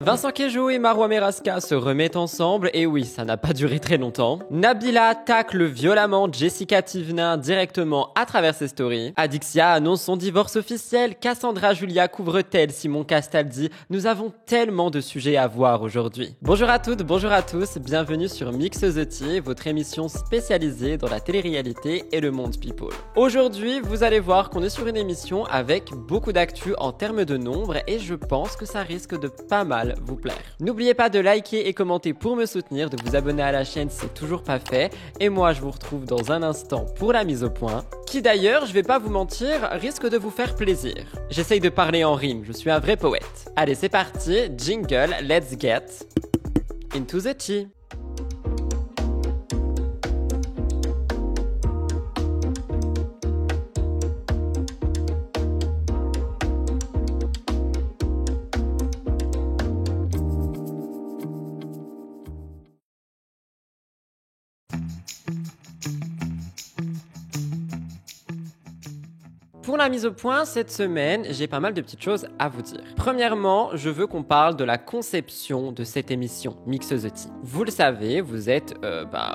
Vincent Queijo et Marwa Meraska se remettent ensemble, et oui, ça n'a pas duré très longtemps. Nabila tacle violemment Jessica Thivenin directement à travers ses stories. Adixia annonce son divorce officiel. Cassandra Julia couvre-t-elle Simon Castaldi? Nous avons tellement de sujets à voir aujourd'hui. Bonjour à toutes, bonjour à tous, bienvenue sur Mix the Tea, votre émission spécialisée dans la télé-réalité et le monde people. Aujourd'hui, vous allez voir qu'on est sur une émission avec beaucoup d'actu en termes de nombre, et je pense que ça risque de pas mal vous plaire. N'oubliez pas de liker et commenter pour me soutenir, de vous abonner à la chaîne si c'est toujours pas fait, et moi je vous retrouve dans un instant pour la mise au point, qui d'ailleurs, je vais pas vous mentir, risque de vous faire plaisir. J'essaye de parler en rime, je suis un vrai poète. Allez, c'est parti, jingle, let's get into the tea. Pour la mise au point, cette semaine, j'ai pas mal de petites choses à vous dire. Premièrement, je veux qu'on parle de la conception de cette émission, Mix the Tea. Vous le savez, vous êtes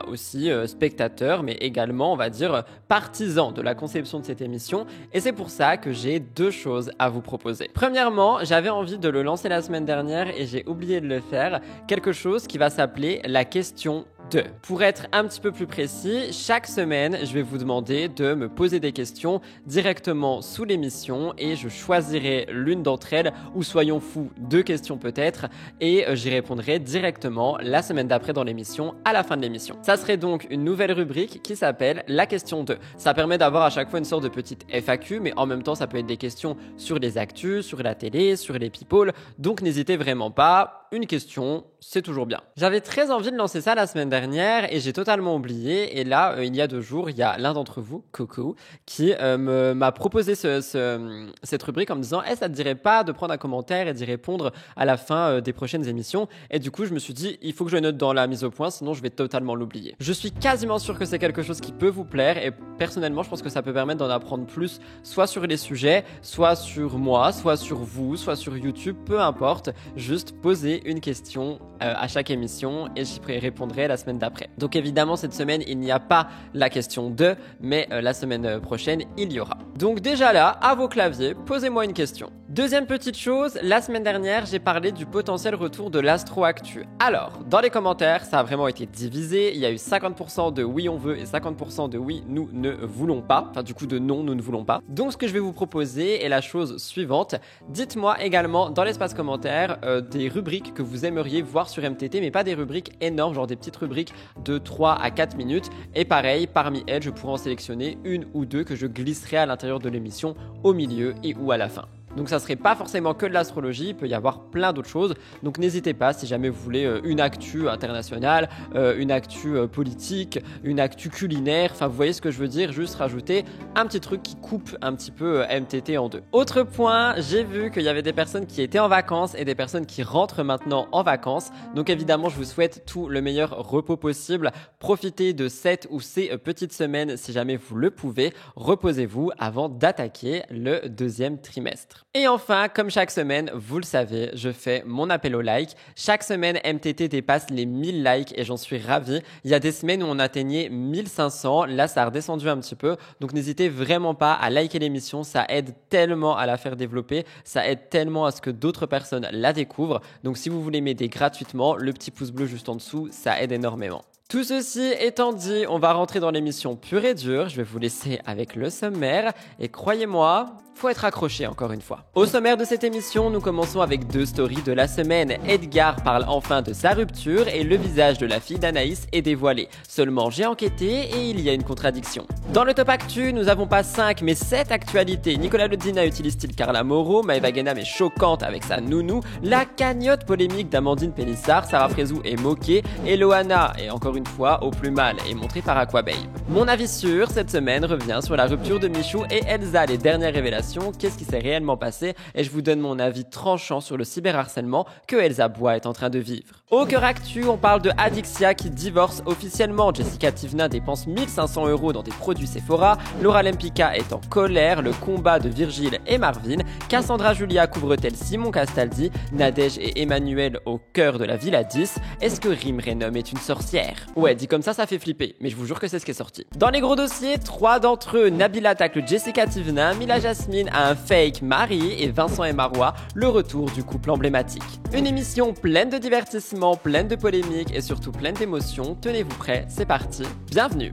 aussi spectateur, mais également, on va dire, partisan de la conception de cette émission. Et c'est pour ça que j'ai deux choses à vous proposer. Premièrement, j'avais envie de le lancer la semaine dernière et j'ai oublié de le faire. Quelque chose qui va s'appeler la question 2. Pour être un petit peu plus précis, chaque semaine, je vais vous demander de me poser des questions directement sous l'émission et je choisirai l'une d'entre elles, ou soyons fous, 2 questions peut-être, et j'y répondrai directement la semaine d'après dans l'émission, à la fin de l'émission. Ça serait donc une nouvelle rubrique qui s'appelle la question 2. Ça permet d'avoir à chaque fois une sorte de petite FAQ, mais en même temps, ça peut être des questions sur les actus, sur la télé, sur les people, donc n'hésitez vraiment pas. Une question, c'est toujours bien. J'avais très envie de lancer ça la semaine dernière et j'ai totalement oublié. Et là, il y a 2 jours, il y a l'un d'entre vous, Coco, qui m'a proposé cette rubrique en me disant « ça te dirait pas de prendre un commentaire et d'y répondre à la fin des prochaines émissions ?» Et du coup, je me suis dit « il faut que je le note dans la mise au point, sinon je vais totalement l'oublier. » Je suis quasiment sûr que c'est quelque chose qui peut vous plaire et personnellement, je pense que ça peut permettre d'en apprendre plus, soit sur les sujets, soit sur moi, soit sur vous, soit sur YouTube, peu importe. Juste poser une question à chaque émission et j'y répondrai la semaine d'après. Donc évidemment, cette semaine, il n'y a pas la question 2, mais la semaine prochaine, il y aura. Donc déjà là, à vos claviers, posez-moi une question. Deuxième petite chose, la semaine dernière, j'ai parlé du potentiel retour de l'Astro Actu. Alors, dans les commentaires, ça a vraiment été divisé. Il y a eu 50% de oui on veut et 50% de oui nous ne voulons pas. Enfin, du coup, de non nous ne voulons pas. Donc, ce que je vais vous proposer est la chose suivante. Dites-moi également dans l'espace commentaire des rubriques que vous aimeriez voir sur MTT, mais pas des rubriques énormes, genre des petites rubriques de 3 à 4 minutes. Et pareil, parmi elles, je pourrais en sélectionner une ou 2 que je glisserai à l'intérieur de l'émission, au milieu et ou à la fin. Donc ça serait pas forcément que de l'astrologie, il peut y avoir plein d'autres choses. Donc n'hésitez pas si jamais vous voulez une actu internationale, une actu politique, une actu culinaire, enfin vous voyez ce que je veux dire, juste rajouter un petit truc qui coupe un petit peu MTT en 2. Autre point, j'ai vu qu'il y avait des personnes qui étaient en vacances et des personnes qui rentrent maintenant en vacances. Donc évidemment, je vous souhaite tout le meilleur repos possible. Profitez de cette ou ces petites semaines si jamais vous le pouvez. Reposez-vous avant d'attaquer le 2e trimestre. Et enfin, comme chaque semaine, vous le savez, je fais mon appel au like. Chaque semaine, MTT dépasse les 1000 likes et j'en suis ravi. Il y a des semaines où on atteignait 1500. Là, ça a redescendu un petit peu. Donc, n'hésitez vraiment pas à liker l'émission. Ça aide tellement à la faire développer. Ça aide tellement à ce que d'autres personnes la découvrent. Donc, si vous voulez m'aider gratuitement, le petit pouce bleu juste en dessous, ça aide énormément. Tout ceci étant dit, on va rentrer dans l'émission pure et dure. Je vais vous laisser avec le sommaire. Et croyez-moi, faut être accroché encore une fois. Au sommaire de cette émission, nous commençons avec 2 stories de la semaine. Edgar parle enfin de sa rupture et le visage de la fille d'Anaïs est dévoilé. Seulement, j'ai enquêté et il y a une contradiction. Dans le top actu, nous avons pas 5 mais 7 actualités. Nicolas Lodzina utilise-t-il Carla Moreau? Maëva Guénam est choquante avec sa nounou. La cagnotte polémique d'Amandine Pélissard. Sarah Frézou est moquée. Et Loana est encore une fois au plus mal et montrée par Aquababe. Mon avis sûr, cette semaine revient sur la rupture de Michou et Elsa, les dernières révélations explications, qu'est-ce qui s'est réellement passé et je vous donne mon avis tranchant sur le cyberharcèlement que Elsa Bois est en train de vivre. Au cœur actu, on parle de Adixia qui divorce officiellement. Jessica Tivna dépense 1500 € dans des produits Sephora, Laura Lempicka est en colère, le combat de Virgile et Marvin, Cassandra Julia couvre-t-elle Simon Castaldi, Nadège et Emmanuel au cœur de la Villa 10, est-ce que Rim Renom est une sorcière? Ouais, dit comme ça fait flipper, mais je vous jure que c'est ce qui est sorti. Dans les gros dossiers, 3 d'entre eux, Nabila tacle Jessica Tivna, Mila Jasmine a un fake mari et Vincent et Marois, le retour du couple emblématique. Une émission pleine de divertissement, pleine de polémiques et surtout pleine d'émotions. Tenez-vous prêts, c'est parti, bienvenue!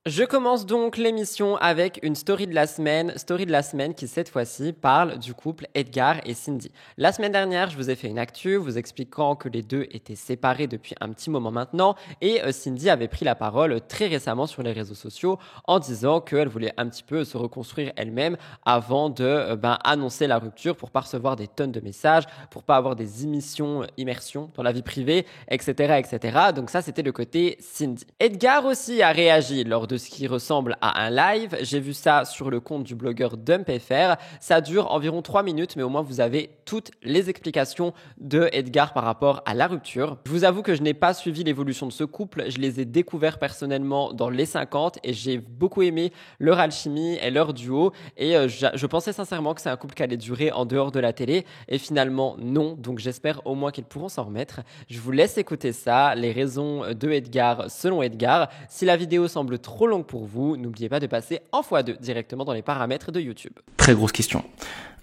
Je commence donc l'émission avec une story de la semaine qui cette fois-ci parle du couple Edgar et Cindy. La semaine dernière, je vous ai fait une actu vous expliquant que les deux étaient séparés depuis un petit moment maintenant et Cindy avait pris la parole très récemment sur les réseaux sociaux en disant qu'elle voulait un petit peu se reconstruire elle-même avant de annoncer la rupture pour pas recevoir des tonnes de messages, pour pas avoir des immersions dans la vie privée, etc., etc. Donc ça, c'était le côté Cindy. Edgar aussi a réagi lors de ce qui ressemble à un live. J'ai vu ça sur le compte du blogueur DumpFR. Ça dure environ 3 minutes, mais au moins vous avez toutes les explications de Edgar par rapport à la rupture. Je vous avoue que je n'ai pas suivi l'évolution de ce couple. Je les ai découverts personnellement dans les 50 et j'ai beaucoup aimé leur alchimie et leur duo. Et je pensais sincèrement que c'est un couple qui allait durer en dehors de la télé. Et finalement, non. Donc j'espère au moins qu'ils pourront s'en remettre. Je vous laisse écouter ça, les raisons de Edgar selon Edgar. Si la vidéo semble trop longue pour vous, n'oubliez pas de passer en x2 directement dans les paramètres de YouTube. Très grosse question.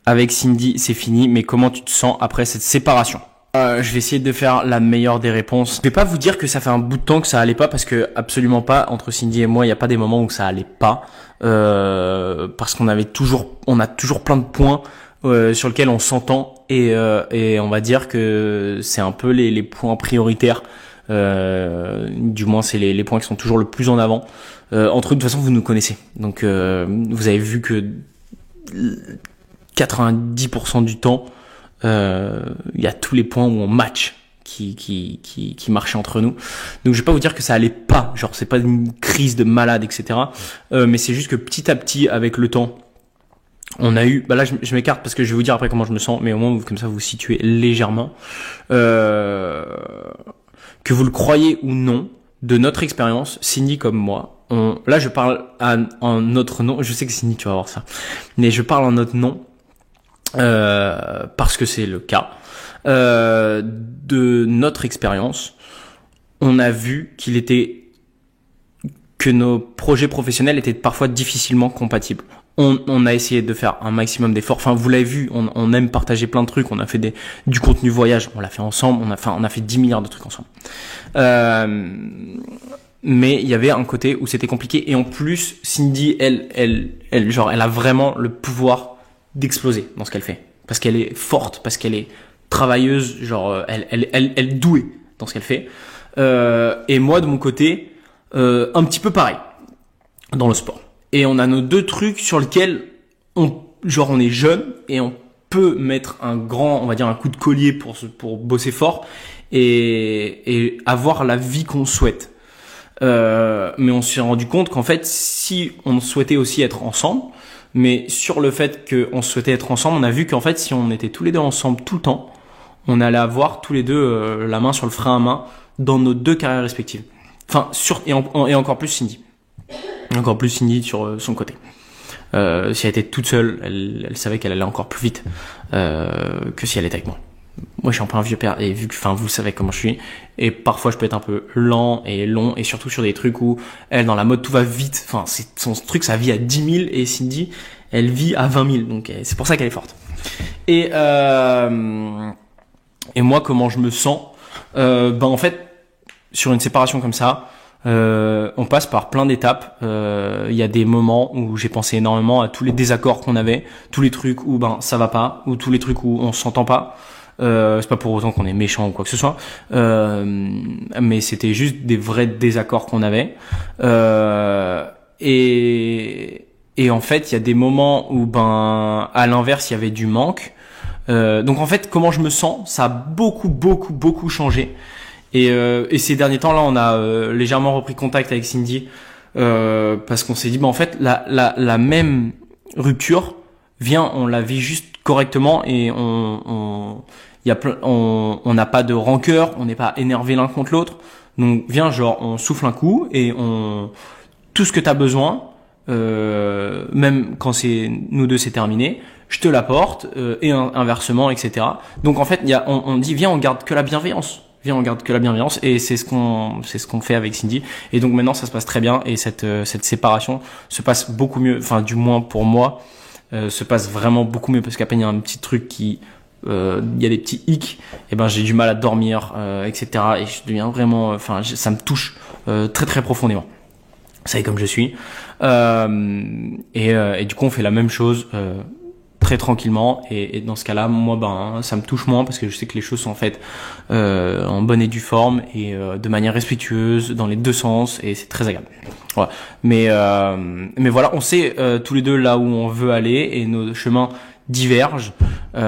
Avec Cindy, c'est fini, mais comment tu te sens après cette séparation? Je vais essayer de faire la meilleure des réponses. Je vais pas vous dire que ça fait un bout de temps que ça allait pas, parce que absolument pas. Entre Cindy et moi, il n'y a pas des moments où ça allait pas, parce qu'on a toujours plein de points sur lesquels on s'entend et on va dire que c'est un peu les points prioritaires. Du moins, c'est les points qui sont toujours le plus en avant. Entre eux, de toute façon, vous nous connaissez. Donc, vous avez vu que 90% du temps, il y a tous les points où on match qui marchaient entre nous. Donc, je vais pas vous dire que ça allait pas. Genre, c'est pas une crise de malade, etc. Mais c'est juste que petit à petit, avec le temps, on a eu, là, je m'écarte parce que je vais vous dire après comment je me sens, mais au moins, comme ça, vous vous situez légèrement. Que vous le croyez ou non, de notre expérience, Cindy comme moi, là je parle en notre nom, je sais que Cindy tu vas voir ça, mais je parle en notre nom parce que c'est le cas. De notre expérience, on a vu que nos projets professionnels étaient parfois difficilement compatibles. On a essayé de faire un maximum d'efforts. Enfin, vous l'avez vu, on aime partager plein de trucs. On a fait du contenu voyage, on l'a fait ensemble. On a fait 10 milliards de trucs ensemble. Mais il y avait un côté où c'était compliqué. Et en plus, Cindy, elle a vraiment le pouvoir d'exploser dans ce qu'elle fait. Parce qu'elle est forte, parce qu'elle est travailleuse, elle est douée dans ce qu'elle fait. Et moi, de mon côté, un petit peu pareil dans le sport. Et on a nos deux trucs sur lesquels on est jeune et on peut mettre on va dire un coup de collier pour bosser fort et avoir la vie qu'on souhaite. Mais on s'est rendu compte qu'en fait, si on souhaitait aussi être ensemble, mais sur le fait qu'on souhaitait être ensemble, on a vu qu'en fait, si on était tous les deux ensemble tout le temps, on allait avoir tous les deux la main sur le frein à main dans nos deux carrières respectives. Enfin, et encore plus Cindy. Encore plus Cindy sur son côté. Si elle était toute seule, elle savait qu'elle allait encore plus vite que si elle était avec moi. Moi, je suis un peu un vieux père et vous savez comment je suis. Et parfois, je peux être un peu lent et long et surtout sur des trucs où elle, dans la mode, tout va vite. Enfin, son truc, ça vit à 10 000 et Cindy, elle vit à 20 000. Donc, c'est pour ça qu'elle est forte. Et moi, comment je me sens? En fait, sur une séparation comme ça, on passe par plein d'étapes. Il y a des moments où j'ai pensé énormément à tous les désaccords qu'on avait, tous les trucs où ça va pas, ou tous les trucs où on s'entend pas. C'est pas pour autant qu'on est méchant ou quoi que ce soit, mais c'était juste des vrais désaccords qu'on avait. Et en fait, il y a des moments où à l'inverse, il y avait du manque. Donc en fait, comment je me sens, ça a beaucoup changé. Et ces derniers temps là, on a légèrement repris contact avec Cindy parce qu'on s'est dit en fait la même rupture vient, on la vit juste correctement et on n'a pas de rancœur, on n'est pas énervé l'un contre l'autre. Donc viens, genre on souffle un coup et tout ce que t'as besoin, même quand c'est nous deux c'est terminé, je te l'apporte et inversement, etc. Donc en fait on dit viens, on garde que la bienveillance. Viens, on garde que la bienveillance et c'est ce qu'on fait avec Cindy. Et donc maintenant ça se passe très bien et cette séparation se passe beaucoup mieux. Enfin du moins pour moi se passe vraiment beaucoup mieux parce qu'à peine il y a un petit truc qui il y a des petits hicks, et ben j'ai du mal à dormir, etc. Et je deviens vraiment, ça me touche très profondément. Vous savez comme je suis. Et du coup on fait la même chose. Très tranquillement et dans ce cas-là moi ça me touche moins parce que je sais que les choses sont faites en bonne et due forme et de manière respectueuse dans les deux sens et c'est très agréable. Voilà. Mais voilà, on sait tous les deux là où on veut aller et nos chemins divergent et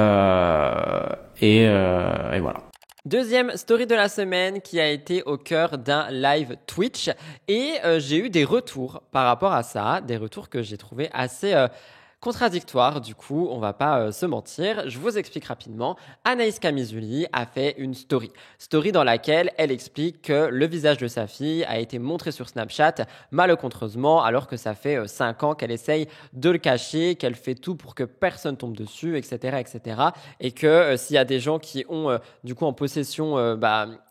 voilà. Deuxième story de la semaine qui a été au cœur d'un live Twitch et j'ai eu des retours par rapport à ça, des retours que j'ai trouvé assez contradictoire, du coup, on va pas se mentir. Je vous explique rapidement. Anaïs Camizuli a fait une story dans laquelle elle explique que le visage de sa fille a été montré sur Snapchat malencontreusement, alors que ça fait 5 ans qu'elle essaye de le cacher, qu'elle fait tout pour que personne tombe dessus, etc., etc. Et que s'il y a des gens qui ont du coup en possession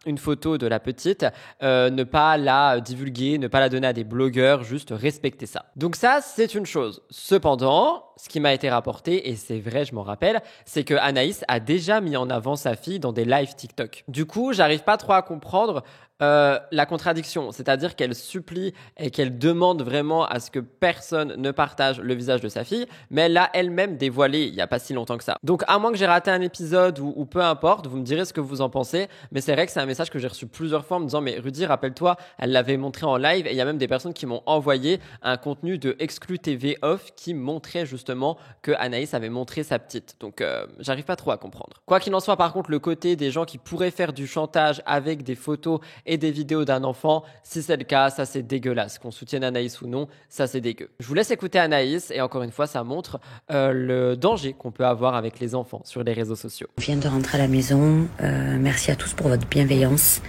une photo de la petite, ne pas la divulguer, ne pas la donner à des blogueurs, juste respecter ça. Donc ça, c'est une chose. Cependant, ce qui m'a été rapporté, et c'est vrai, je m'en rappelle, c'est que Anaïs a déjà mis en avant sa fille dans des lives TikTok. Du coup, j'arrive pas trop à comprendre la contradiction, c'est-à-dire qu'elle supplie et qu'elle demande vraiment à ce que personne ne partage le visage de sa fille, mais elle l'a elle-même dévoilé il y a pas si longtemps que ça. Donc à moins que j'ai raté un épisode ou peu importe, vous me direz ce que vous en pensez, mais c'est vrai que c'est un message que j'ai reçu plusieurs fois en me disant mais Rudy, rappelle-toi, elle l'avait montré en live et il y a même des personnes qui m'ont envoyé un contenu de Exclu TV Off qui montrait justement que Anaïs avait montré sa petite. Donc j'arrive pas trop à comprendre. Quoi qu'il en soit, par contre, le côté des gens qui pourraient faire du chantage avec des photos et des vidéos d'un enfant, si c'est le cas, ça c'est dégueulasse. Qu'on soutienne Anaïs ou non, ça c'est dégueu. Je vous laisse écouter Anaïs et encore une fois, ça montre le danger qu'on peut avoir avec les enfants sur les réseaux sociaux. Je viens de rentrer à la maison. Merci à tous pour votre bienveillance.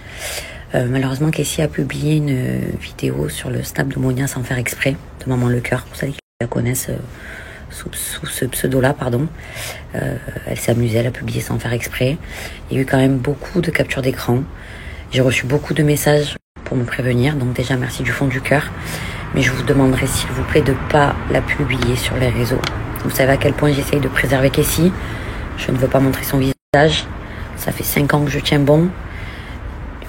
Malheureusement, Casey a publié une vidéo sur le Snap de Monia sans faire exprès, de Maman Le Cœur, pour celles qui la connaissent sous ce pseudo-là, pardon. Elle s'est amusée, elle a publié sans faire exprès. Il y a eu quand même beaucoup de captures d'écran. J'ai reçu beaucoup de messages pour me prévenir, donc déjà merci du fond du cœur. Mais je vous demanderai s'il vous plaît de ne pas la publier sur les réseaux. Vous savez à quel point j'essaye de préserver Casey. Je ne veux pas montrer son visage. Ça fait 5 ans que je tiens bon.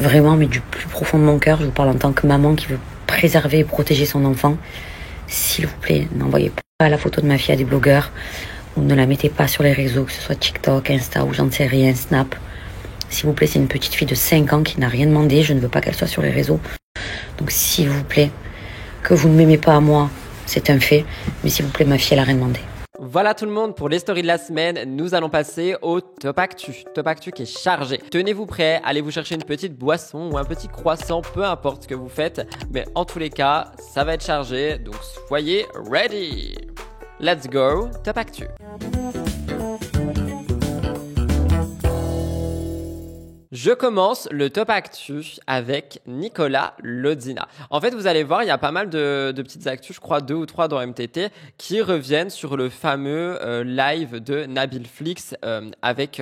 Vraiment, mais du plus profond de mon cœur, je vous parle en tant que maman qui veut préserver et protéger son enfant. S'il vous plaît, n'envoyez pas la photo de ma fille à des blogueurs ou ne la mettez pas sur les réseaux, que ce soit TikTok, Insta ou j'en sais rien, Snap. S'il vous plaît, c'est une petite fille de 5 ans qui n'a rien demandé. Je ne veux pas qu'elle soit sur les réseaux. Donc s'il vous plaît, que vous ne m'aimez pas à moi, c'est un fait. Mais s'il vous plaît, ma fille, elle n'a rien demandé. Voilà tout le monde pour les stories de la semaine. Nous allons passer au Top Actu. Top Actu qui est chargé. Tenez-vous prêts, allez vous chercher une petite boisson ou un petit croissant, peu importe ce que vous faites. Mais en tous les cas, ça va être chargé. Donc soyez ready. Let's go, Top Actu. Je commence le Top Actu avec Nicolas Lodzina. En fait, vous allez voir, il y a pas mal de petites actus, je crois 2 ou 3 dans MTT, qui reviennent sur le fameux live de Nabil Flix avec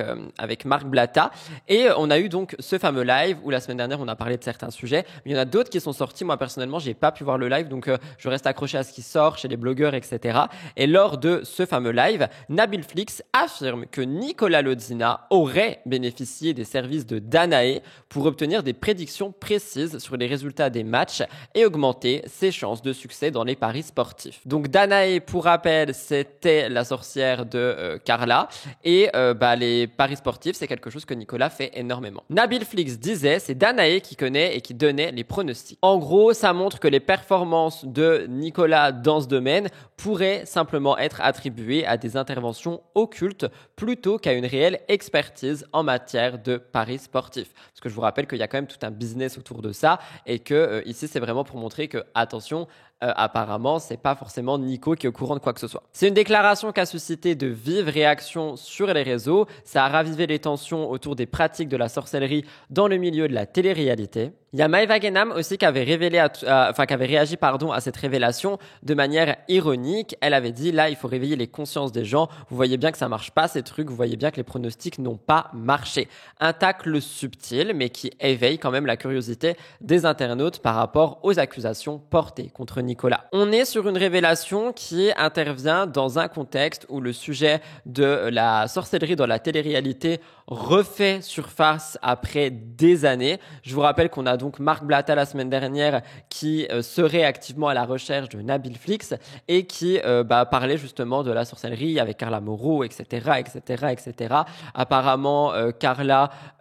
Marc Blatta. Et on a eu donc ce fameux live où la semaine dernière, on a parlé de certains sujets. Mais il y en a d'autres qui sont sortis. Moi, personnellement, j'ai pas pu voir le live, donc je reste accroché à ce qui sort chez les blogueurs, etc. Et lors de ce fameux live, Nabil Flix affirme que Nicolas Lodzina aurait bénéficié des services de Danae pour obtenir des prédictions précises sur les résultats des matchs et augmenter ses chances de succès dans les paris sportifs. Donc Danae, pour rappel, c'était la sorcière de Carla et les paris sportifs, c'est quelque chose que Nicolas fait énormément. Nabil Flix disait, c'est Danae qui connaît et qui donnait les pronostics. En gros, ça montre que les performances de Nicolas dans ce domaine pourraient simplement être attribuées à des interventions occultes plutôt qu'à une réelle expertise en matière de paris sportifs. Parce que je vous rappelle qu'il y a quand même tout un business autour de ça et que ici, c'est vraiment pour montrer que, attention, apparemment, c'est pas forcément Nico qui est au courant de quoi que ce soit. C'est une déclaration qui a suscité de vives réactions sur les réseaux. Ça a ravivé les tensions autour des pratiques de la sorcellerie dans le milieu de la télé-réalité. Il y a Maëva Guénam aussi qui avait réagi à cette révélation de manière ironique. Elle avait dit, là, il faut réveiller les consciences des gens. Vous voyez bien que ça marche pas, ces trucs. Vous voyez bien que les pronostics n'ont pas marché. Un tacle subtil, mais qui éveille quand même la curiosité des internautes par rapport aux accusations portées contre Nicolas. On est sur une révélation qui intervient dans un contexte où le sujet de la sorcellerie dans la télé-réalité refait surface après des années. Je vous rappelle qu'on a donc Marc Blatta la semaine dernière qui serait activement à la recherche de Nabil Flix et qui parlait justement de la sorcellerie avec Carla Moreau, etc. Apparemment,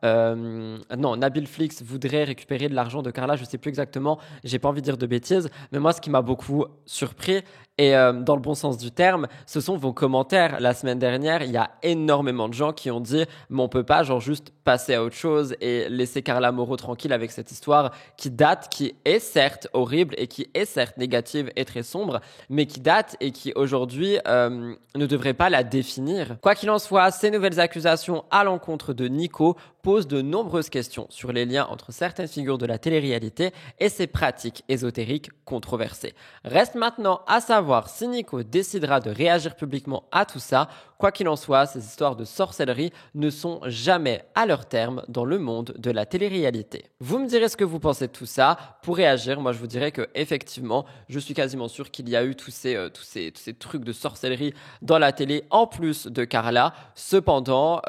Nabil Flix voudrait récupérer de l'argent de Carla, je sais plus exactement, j'ai pas envie de dire de bêtises, mais moi ce qui m'a beaucoup surpris, et dans le bon sens du terme, ce sont vos commentaires. La semaine dernière, il y a énormément de gens qui ont dit « mais on peut pas genre juste passer à autre chose et laisser Carla Moreau tranquille avec cette histoire qui date, qui est certes horrible et qui est certes négative et très sombre, mais qui date et qui aujourd'hui ne devrait pas la définir. » Quoi qu'il en soit, ces nouvelles accusations à l'encontre de Nico posent de nombreuses questions sur les liens entre certaines figures de la télé-réalité et ces pratiques ésotériques controversées. Reste maintenant à savoir si Nico décidera de réagir publiquement à tout ça. Quoi qu'il en soit, ces histoires de sorcellerie ne sont jamais à leur terme dans le monde de la télé-réalité. Vous me direz ce que vous pensez de tout ça. Pour réagir, moi je vous dirais que effectivement, je suis quasiment sûr qu'il y a eu tous ces trucs de sorcellerie dans la télé en plus de Carla. Cependant,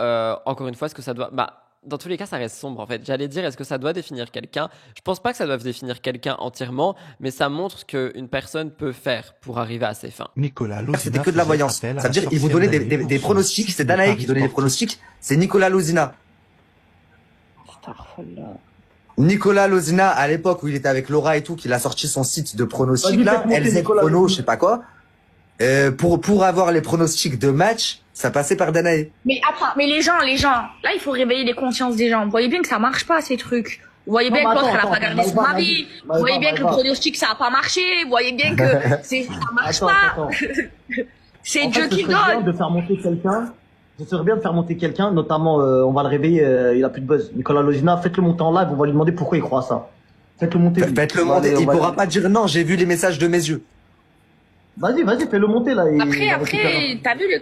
encore une fois, est-ce que ça doit... dans tous les cas, ça reste sombre en fait. J'allais dire, est-ce que ça doit définir quelqu'un? Je pense pas que ça doive définir quelqu'un entièrement, mais ça montre ce qu'une personne peut faire pour arriver à ses fins. Nicolas Lozina, c'était que de la voyance. Ça veut dire qu'il vous donnait des pronostics. C'est Danae qui donnait des pronostics. C'est Nicolas Lozina. Nicolas Lozina, à l'époque où il était avec Laura et tout, qu'il a sorti son site de pronostics là, LZ Prono, je sais pas quoi. Pour avoir les pronostics de match, ça passait par Danae. Mais les gens, là, il faut réveiller les consciences des gens. Vous voyez bien que ça marche pas, ces trucs. Vous voyez bien que l'autre, elle a pas gardé son mari. Vous voyez bien que le pronostic, ça a pas marché. Vous voyez bien que ça marche pas. C'est Dieu qui donne. De faire monter quelqu'un. Ce serait bien de faire monter quelqu'un, notamment, on va le réveiller, il a plus de buzz. Nicolas Lozina, faites-le monter en live, on va lui demander pourquoi il croit à ça. Faites-le monter. Faites-le monter, il pourra pas dire non, j'ai vu les messages de mes yeux. Vas-y, fais-le monter là. Après, t'as vu le...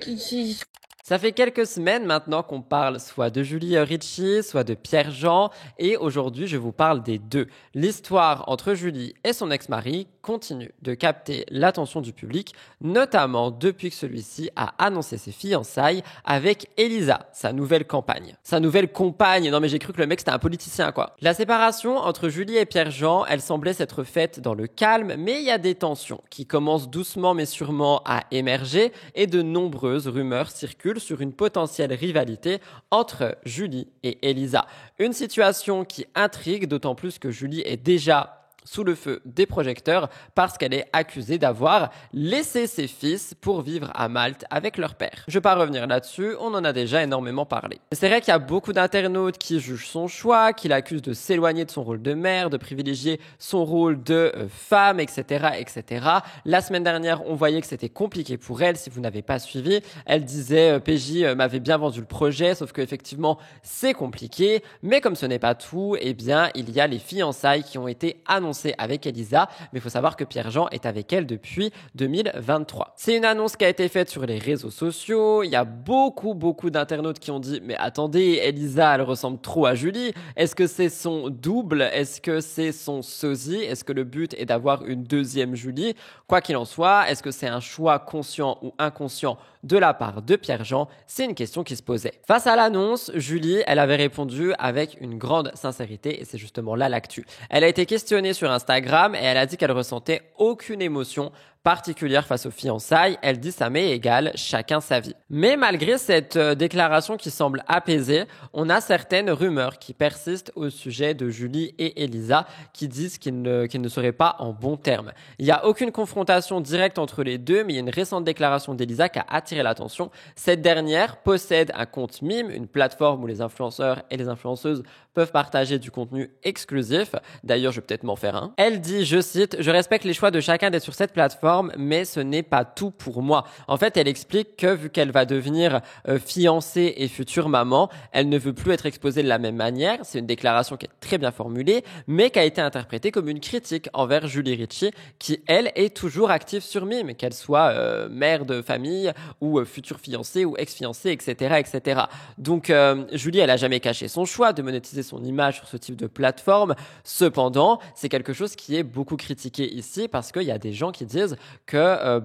Ça fait quelques semaines maintenant qu'on parle soit de Julie Ricci, soit de Pierre-Jean, et aujourd'hui je vous parle des deux. L'histoire entre Julie et son ex-mari continue de capter l'attention du public, notamment depuis que celui-ci a annoncé ses fiançailles avec Elisa, sa nouvelle compagne. Sa nouvelle compagne, non mais j'ai cru que le mec c'était un politicien quoi. La séparation entre Julie et Pierre-Jean, elle semblait s'être faite dans le calme, mais il y a des tensions qui commencent doucement mais sûrement à émerger et de nombreuses rumeurs circulent sur une potentielle rivalité entre Julie et Elisa. Une situation qui intrigue, d'autant plus que Julie est déjà sous le feu des projecteurs parce qu'elle est accusée d'avoir laissé ses fils pour vivre à Malte avec leur père. Je vais pas revenir là-dessus, on en a déjà énormément parlé. C'est vrai qu'il y a beaucoup d'internautes qui jugent son choix, qui l'accusent de s'éloigner de son rôle de mère, de privilégier son rôle de femme, etc., etc. La semaine dernière, on voyait que c'était compliqué pour elle, si vous n'avez pas suivi. Elle disait, PJ m'avait bien vendu le projet, sauf qu'effectivement, c'est compliqué. Mais comme ce n'est pas tout, eh bien, il y a les fiançailles qui ont été annoncées fiancé avec Elisa, mais il faut savoir que Pierre-Jean est avec elle depuis 2023. C'est une annonce qui a été faite sur les réseaux sociaux. Il y a beaucoup d'internautes qui ont dit mais attendez, Elisa elle ressemble trop à Julie. Est-ce que c'est son double? Est-ce que c'est son sosie? Est-ce que le but est d'avoir une deuxième Julie? Quoi qu'il en soit, est-ce que c'est un choix conscient ou inconscient de la part de Pierre-Jean? C'est une question qui se posait. Face à l'annonce, Julie, elle avait répondu avec une grande sincérité et c'est justement là l'actu. Elle a été questionnée sur Instagram et elle a dit qu'elle ressentait aucune émotion particulière face aux fiançailles. Elle dit ça m'est égal, chacun sa vie. Mais malgré cette déclaration qui semble apaisée, on a certaines rumeurs qui persistent au sujet de Julie et Elisa qui disent qu'ils ne seraient pas en bons termes. Il n'y a aucune confrontation directe entre les deux, mais il y a une récente déclaration d'Elisa qui a attiré l'attention. Cette dernière possède un compte Mime, une plateforme où les influenceurs et les influenceuses peuvent partager du contenu exclusif. D'ailleurs, je vais peut-être m'en faire un. Elle dit, je cite, « Je respecte les choix de chacun d'être sur cette plateforme, mais ce n'est pas tout pour moi. » En fait, elle explique que vu qu'elle va devenir fiancée et future maman, elle ne veut plus être exposée de la même manière. C'est une déclaration qui est très bien formulée, mais qui a été interprétée comme une critique envers Julie Ricci, qui, elle, est toujours active sur Mime, qu'elle soit mère de famille ou future fiancée ou ex-fiancée, etc., etc. Donc, Julie, elle a jamais caché son choix de monétiser son image sur ce type de plateforme. Cependant, c'est quelque chose qui est beaucoup critiqué ici parce qu'il y a des gens qui disent que,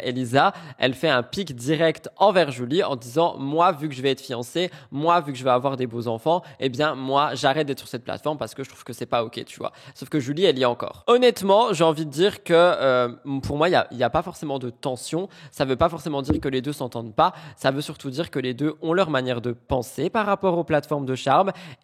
Elisa, elle fait un pic direct envers Julie en disant, moi, vu que je vais être fiancée, moi, vu que je vais avoir des beaux enfants, eh bien, moi, j'arrête d'être sur cette plateforme parce que je trouve que c'est pas ok, tu vois. Sauf que Julie, elle y est encore. Honnêtement, j'ai envie de dire que, pour moi, il y a pas forcément de tension. Ça veut pas forcément dire que les deux s'entendent pas. Ça veut surtout dire que les deux ont leur manière de penser par rapport aux plateformes de charme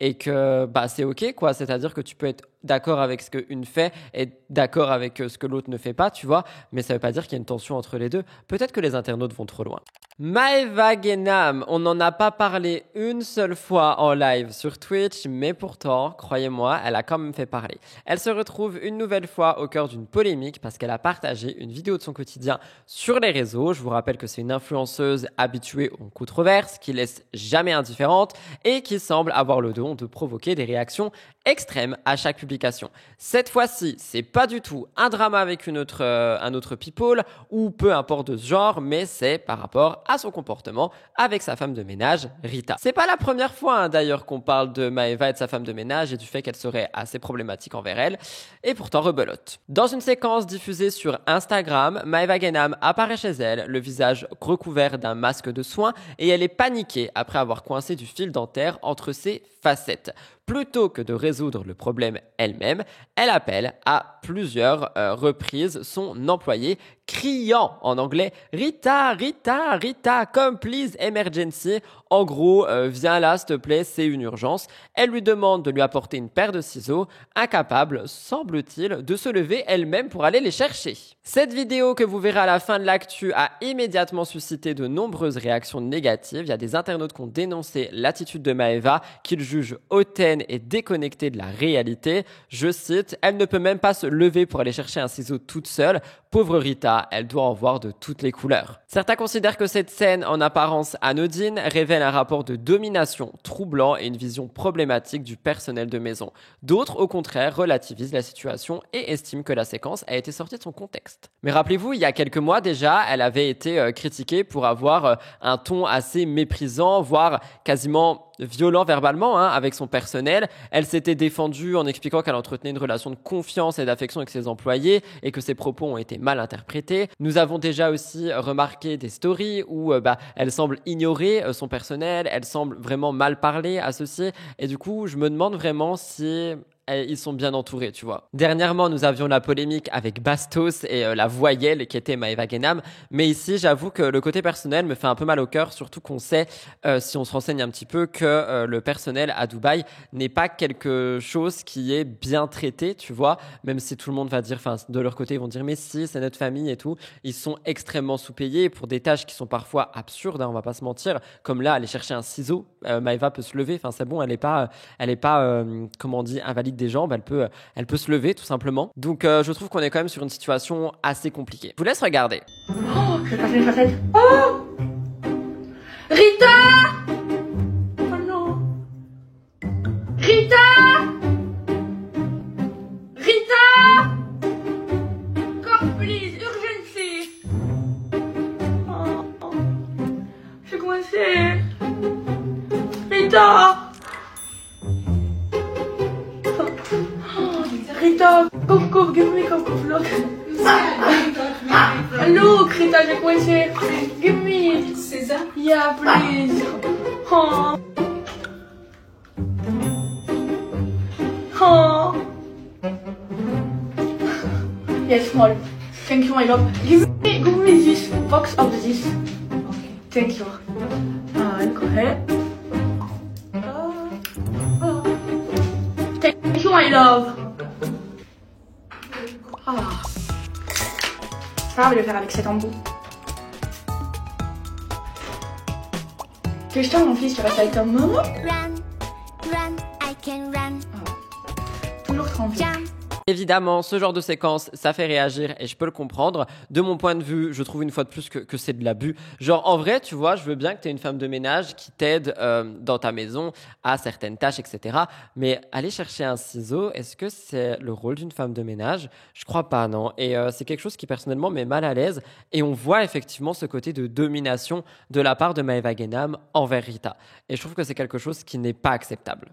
et que c'est ok quoi, c'est-à-dire que tu peux être d'accord avec ce qu'une fait et d'accord avec ce que l'autre ne fait pas, tu vois, mais ça veut pas dire qu'il y a une tension entre les deux. Peut-être que les internautes vont trop loin. Maeva Guénam, on n'en a pas parlé une seule fois en live sur Twitch, mais pourtant, croyez-moi, elle a quand même fait parler. Elle se retrouve une nouvelle fois au cœur d'une polémique parce qu'elle a partagé une vidéo de son quotidien sur les réseaux. Je vous rappelle que c'est une influenceuse habituée aux controverses, qui laisse jamais indifférente et qui semble avoir le don de provoquer des réactions extrêmes à chaque publication. Cette fois-ci, c'est pas du tout un drama avec un autre people ou peu importe de ce genre, mais c'est par rapport à son comportement avec sa femme de ménage, Rita. C'est pas la première fois d'ailleurs qu'on parle de Maeva et de sa femme de ménage et du fait qu'elle serait assez problématique envers elle, et pourtant rebelote. Dans une séquence diffusée sur Instagram, Maeva Guénam apparaît chez elle, le visage recouvert d'un masque de soins, et elle est paniquée après avoir coincé du fil dentaire entre ses facettes. Plutôt que de résoudre le problème elle-même, elle appelle à plusieurs reprises son employé, criant en anglais « Rita, Rita, Rita, come please, emergency ». En gros, viens là s'il te plaît, c'est une urgence. Elle lui demande de lui apporter une paire de ciseaux, incapable, semble-t-il, de se lever elle-même pour aller les chercher. Cette vidéo que vous verrez à la fin de l'actu a immédiatement suscité de nombreuses réactions négatives. Il y a des internautes qui ont dénoncé l'attitude de Maeva, qu'ils jugent hautaine et déconnectée de la réalité. Je cite, « Elle ne peut même pas se lever pour aller chercher un ciseau toute seule. Pauvre Rita, elle doit en voir de toutes les couleurs. » Certains considèrent que cette scène, en apparence anodine, révèle un rapport de domination troublant et une vision problématique du personnel de maison. D'autres, au contraire, relativisent la situation et estiment que la séquence a été sortie de son contexte. Mais rappelez-vous, il y a quelques mois déjà, elle avait été critiquée pour avoir un ton assez méprisant, voire quasiment violent verbalement avec son personnel. Elle s'était défendue en expliquant qu'elle entretenait une relation de confiance et d'affection avec ses employés et que ses propos ont été mal interprétés. Nous avons déjà aussi remarqué des stories où elle semble ignorer son personnel, elle semble vraiment mal parler à ceux-ci, et du coup je me demande vraiment si ils sont bien entourés, tu vois. Dernièrement, nous avions la polémique avec Bastos et la voyelle qui était Maeva Guénam. Mais ici, j'avoue que le côté personnel me fait un peu mal au cœur, surtout qu'on sait, si on se renseigne un petit peu, que le personnel à Dubaï n'est pas quelque chose qui est bien traité, tu vois. Même si tout le monde va dire, enfin, de leur côté, ils vont dire, mais si, c'est notre famille et tout. Ils sont extrêmement sous-payés pour des tâches qui sont parfois absurdes, on va pas se mentir. Comme là, aller chercher un ciseau, Maeva peut se lever. Enfin, c'est bon, elle est pas, comment on dit, invalide des jambes, elle peut se lever tout simplement. Donc je trouve qu'on est quand même sur une situation assez compliquée. Je vous laisse regarder. Oh, je vais passer les facettes. Oh Rita. Oh non. Rita. Krita, cough, give me cough, look. Look, Krita, j'ai coincé. Give me. Caesar? Yeah, please. Oh. Oh. Yes, small. Thank you, my love. Give me this box of this. Okay. Thank you. Go ahead. Thank you, my love. Ah. Ça va le faire avec cet embout. Que je t'en mon fils, tu restes avec ta maman. Run, I can run. Toujours tranquille. Évidemment, ce genre de séquence, ça fait réagir et je peux le comprendre. De mon point de vue, je trouve une fois de plus que c'est de l'abus. Genre, en vrai, tu vois, je veux bien que tu aies une femme de ménage qui t'aide dans ta maison à certaines tâches, etc. Mais aller chercher un ciseau, est-ce que c'est le rôle d'une femme de ménage? Je crois pas, non. Et c'est quelque chose qui, personnellement, met mal à l'aise. Et on voit effectivement ce côté de domination de la part de Maeva Guénam envers Rita. Et je trouve que c'est quelque chose qui n'est pas acceptable.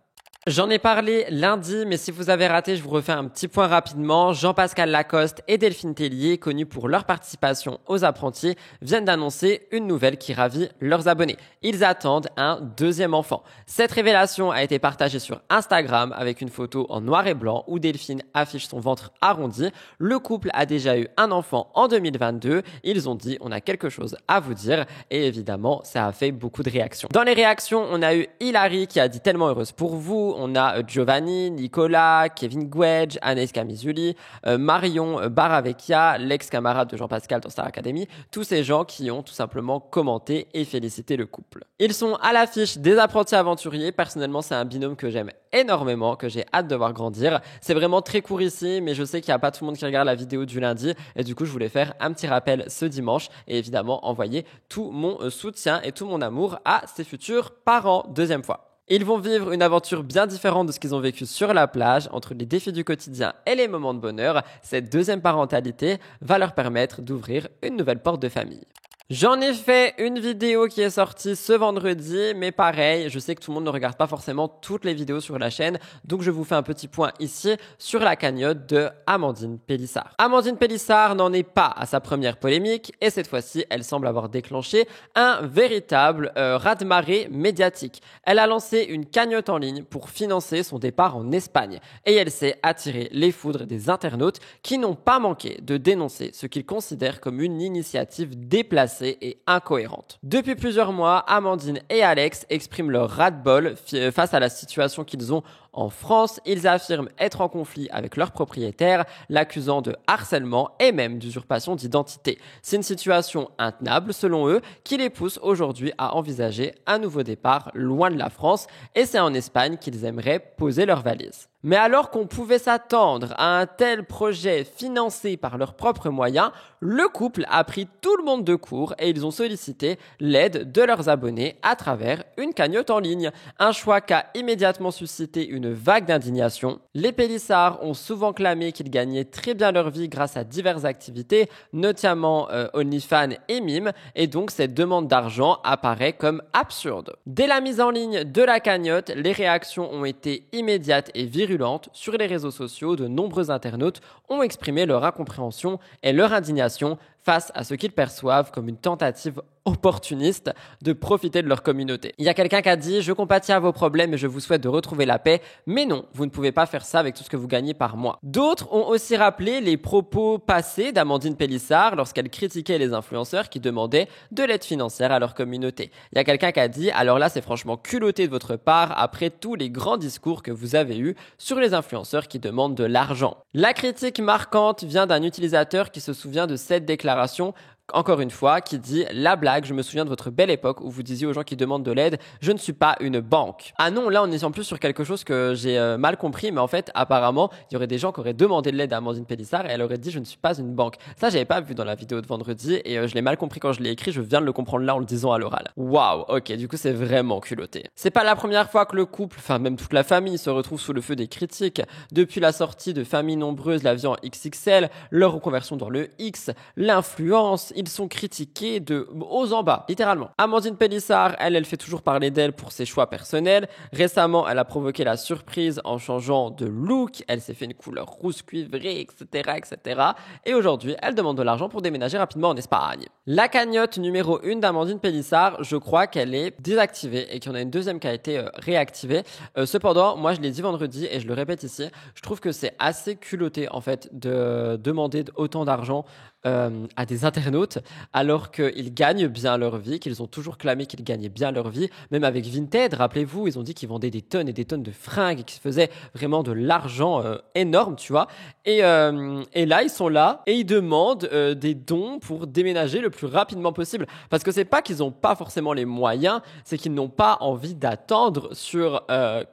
J'en ai parlé lundi, mais si vous avez raté, je vous refais un petit point rapidement. Jean-Pascal Lacoste et Delphine Tellier, connus pour leur participation aux apprentis, viennent d'annoncer une nouvelle qui ravit leurs abonnés. Ils attendent un deuxième enfant. Cette révélation a été partagée sur Instagram avec une photo en noir et blanc où Delphine affiche son ventre arrondi. Le couple a déjà eu un enfant en 2022. Ils ont dit, on a quelque chose à vous dire. Et évidemment, ça a fait beaucoup de réactions. Dans les réactions, on a eu Hilary qui a dit tellement heureuse pour vous. On a Giovanni, Nicolas, Kevin Gwedge, Anaïs Camizuli, Marion Baravecchia, l'ex-camarade de Jean-Pascal dans Star Academy. Tous ces gens qui ont tout simplement commenté et félicité le couple. Ils sont à l'affiche des apprentis aventuriers. Personnellement, c'est un binôme que j'aime énormément, que j'ai hâte de voir grandir. C'est vraiment très court ici, mais je sais qu'il n'y a pas tout le monde qui regarde la vidéo du lundi. Et du coup, je voulais faire un petit rappel ce dimanche et évidemment envoyer tout mon soutien et tout mon amour à ces futurs parents. Deuxième fois. Ils vont vivre une aventure bien différente de ce qu'ils ont vécu sur la plage. Entre les défis du quotidien et les moments de bonheur, cette deuxième parentalité va leur permettre d'ouvrir une nouvelle porte de famille. J'en ai fait une vidéo qui est sortie ce vendredi, mais pareil, je sais que tout le monde ne regarde pas forcément toutes les vidéos sur la chaîne, donc je vous fais un petit point ici sur la cagnotte de Amandine Pélissard. Amandine Pélissard n'en est pas à sa première polémique, et cette fois-ci, elle semble avoir déclenché un véritable raz-de-marée médiatique. Elle a lancé une cagnotte en ligne pour financer son départ en Espagne, et elle s'est attirée les foudres des internautes qui n'ont pas manqué de dénoncer ce qu'ils considèrent comme une initiative déplacée et incohérente. Depuis plusieurs mois, Amandine et Alex expriment leur ras-de-bol face à la situation qu'ils ont en France. Ils affirment être en conflit avec leur propriétaire, l'accusant de harcèlement et même d'usurpation d'identité. C'est une situation intenable, selon eux, qui les pousse aujourd'hui à envisager un nouveau départ loin de la France, et c'est en Espagne qu'ils aimeraient poser leurs valises. Mais alors qu'on pouvait s'attendre à un tel projet financé par leurs propres moyens, le couple a pris tout le monde de court et ils ont sollicité l'aide de leurs abonnés à travers une cagnotte en ligne. Un choix qui a immédiatement suscité une vague d'indignation. Les Pélissard ont souvent clamé qu'ils gagnaient très bien leur vie grâce à diverses activités, notamment OnlyFans et Mime, et donc cette demande d'argent apparaît comme absurde. Dès la mise en ligne de la cagnotte, les réactions ont été immédiates et virulentes. Sur les réseaux sociaux, de nombreux internautes ont exprimé leur incompréhension et leur indignation face à ce qu'ils perçoivent comme une tentative opportuniste de profiter de leur communauté. Il y a quelqu'un qui a dit « Je compatis à vos problèmes et je vous souhaite de retrouver la paix ». Mais non, vous ne pouvez pas faire ça avec tout ce que vous gagnez par mois. D'autres ont aussi rappelé les propos passés d'Amandine Pélissard lorsqu'elle critiquait les influenceurs qui demandaient de l'aide financière à leur communauté. Il y a quelqu'un qui a dit « Alors là, c'est franchement culotté de votre part après tous les grands discours que vous avez eus sur les influenceurs qui demandent de l'argent ». La critique marquante vient d'un utilisateur qui se souvient de cette déclaration, encore une fois, qui dit « La blague, je me souviens de votre belle époque où vous disiez aux gens qui demandent de l'aide, je ne suis pas une banque. » Ah non, là on est en plus sur quelque chose que j'ai mal compris, mais en fait, apparemment, il y aurait des gens qui auraient demandé de l'aide à Amandine Pélissard et elle aurait dit « Je ne suis pas une banque. » Ça, j'avais pas vu dans la vidéo de vendredi et je l'ai mal compris quand je l'ai écrit, je viens de le comprendre là en le disant à l'oral. Waouh, ok, du coup c'est vraiment culotté. C'est pas la première fois que le couple, enfin même toute la famille, se retrouve sous le feu des critiques. Depuis la sortie de Famille Nombreuse, la vie en XXL, leur reconversion dans le X, l'influence, ils sont critiqués de haut en bas, littéralement. Amandine Pélissard, elle fait toujours parler d'elle pour ses choix personnels. Récemment, elle a provoqué la surprise en changeant de look. Elle s'est fait une couleur rouge cuivrée, etc., etc. Et aujourd'hui, elle demande de l'argent pour déménager rapidement en Espagne. La cagnotte numéro 1 d'Amandine Pélissard, je crois qu'elle est désactivée et qu'il y en a une deuxième qui a été réactivée. Cependant, moi, je l'ai dit vendredi et je le répète ici, je trouve que c'est assez culotté, en fait, de demander autant d'argent à des internautes alors qu'ils gagnent bien leur vie, qu'ils ont toujours clamé qu'ils gagnaient bien leur vie. Même avec Vinted, rappelez-vous, ils ont dit qu'ils vendaient des tonnes et des tonnes de fringues et qu'ils faisaient vraiment de l'argent énorme, tu vois. Et là, ils sont là et ils demandent des dons pour déménager le plus rapidement possible. Parce que c'est pas qu'ils n'ont pas forcément les moyens, c'est qu'ils n'ont pas envie d'attendre sur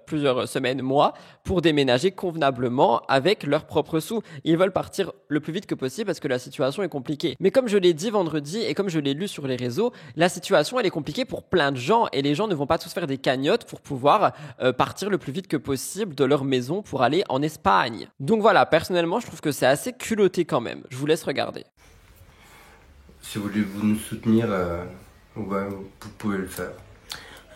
plusieurs semaines, mois, pour déménager convenablement avec leurs propres sous. Ils veulent partir le plus vite que possible parce que la situation est compliquée. Mais comme je l'ai dit vendredi et comme je l'ai lu sur les réseaux, la situation elle est compliquée pour plein de gens et les gens ne vont pas tous faire des cagnottes pour pouvoir partir le plus vite que possible de leur maison pour aller en Espagne. Donc voilà, personnellement, je trouve que c'est assez culotté quand même. Je vous laisse regarder. Si vous voulez nous soutenir, ouais, vous pouvez le faire.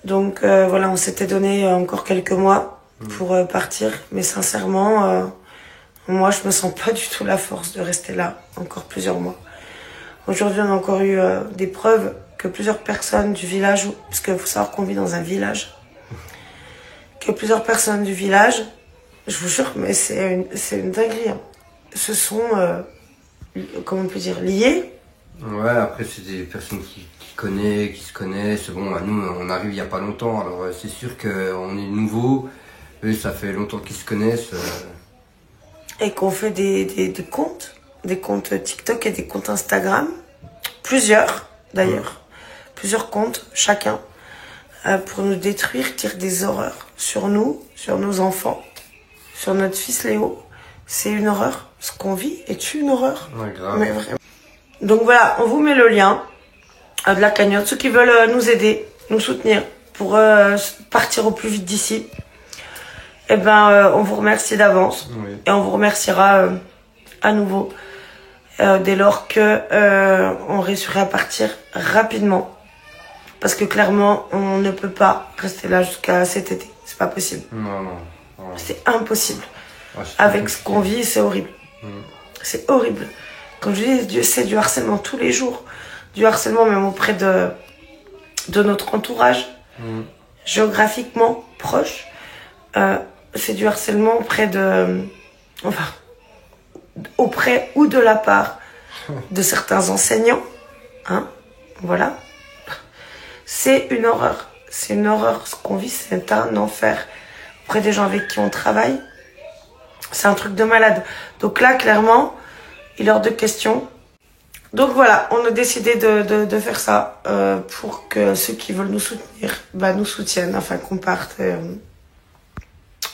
Donc voilà, on s'était donné encore quelques mois pour partir, mais sincèrement, moi je me sens pas du tout la force de rester là encore plusieurs mois. Aujourd'hui, on a encore eu des preuves que plusieurs personnes du village, parce qu'il faut savoir qu'on vit dans un village, que plusieurs personnes du village, je vous jure, mais c'est une dinguerie, hein, se sont, comment on peut dire, liés. Ouais, après c'est des personnes qui se connaissent. Bon, bah, nous on arrive il y a pas longtemps, alors c'est sûr qu'on est nouveau. Eux, ça fait longtemps qu'ils se connaissent. Et qu'on fait des comptes TikTok et des comptes Instagram, plusieurs d'ailleurs, plusieurs comptes chacun, pour nous détruire, dire des horreurs sur nous, sur nos enfants, sur notre fils Léo. C'est une horreur, ce qu'on vit est une horreur. Ouais, grave. Mais vraiment. Donc voilà, on vous met le lien de la cagnotte, ceux qui veulent nous aider, nous soutenir pour partir au plus vite d'ici. Eh ben, on vous remercie d'avance, oui. Et on vous remerciera à nouveau dès lors que on réussira à partir rapidement, parce que clairement on ne peut pas rester là jusqu'à cet été, c'est pas possible. Non. C'est impossible. Ouais, avec ce qu'on vit, c'est horrible. C'est horrible. Comme je dis, c'est du harcèlement tous les jours, du harcèlement même auprès de notre entourage, géographiquement proche. C'est du harcèlement auprès ou de la part de certains enseignants, hein, voilà. C'est une horreur, ce qu'on vit, c'est un enfer. Auprès des gens avec qui on travaille, c'est un truc de malade. Donc là, clairement, il est hors de question. Donc voilà, on a décidé de faire ça pour que ceux qui veulent nous soutenir, nous soutiennent, afin qu'on parte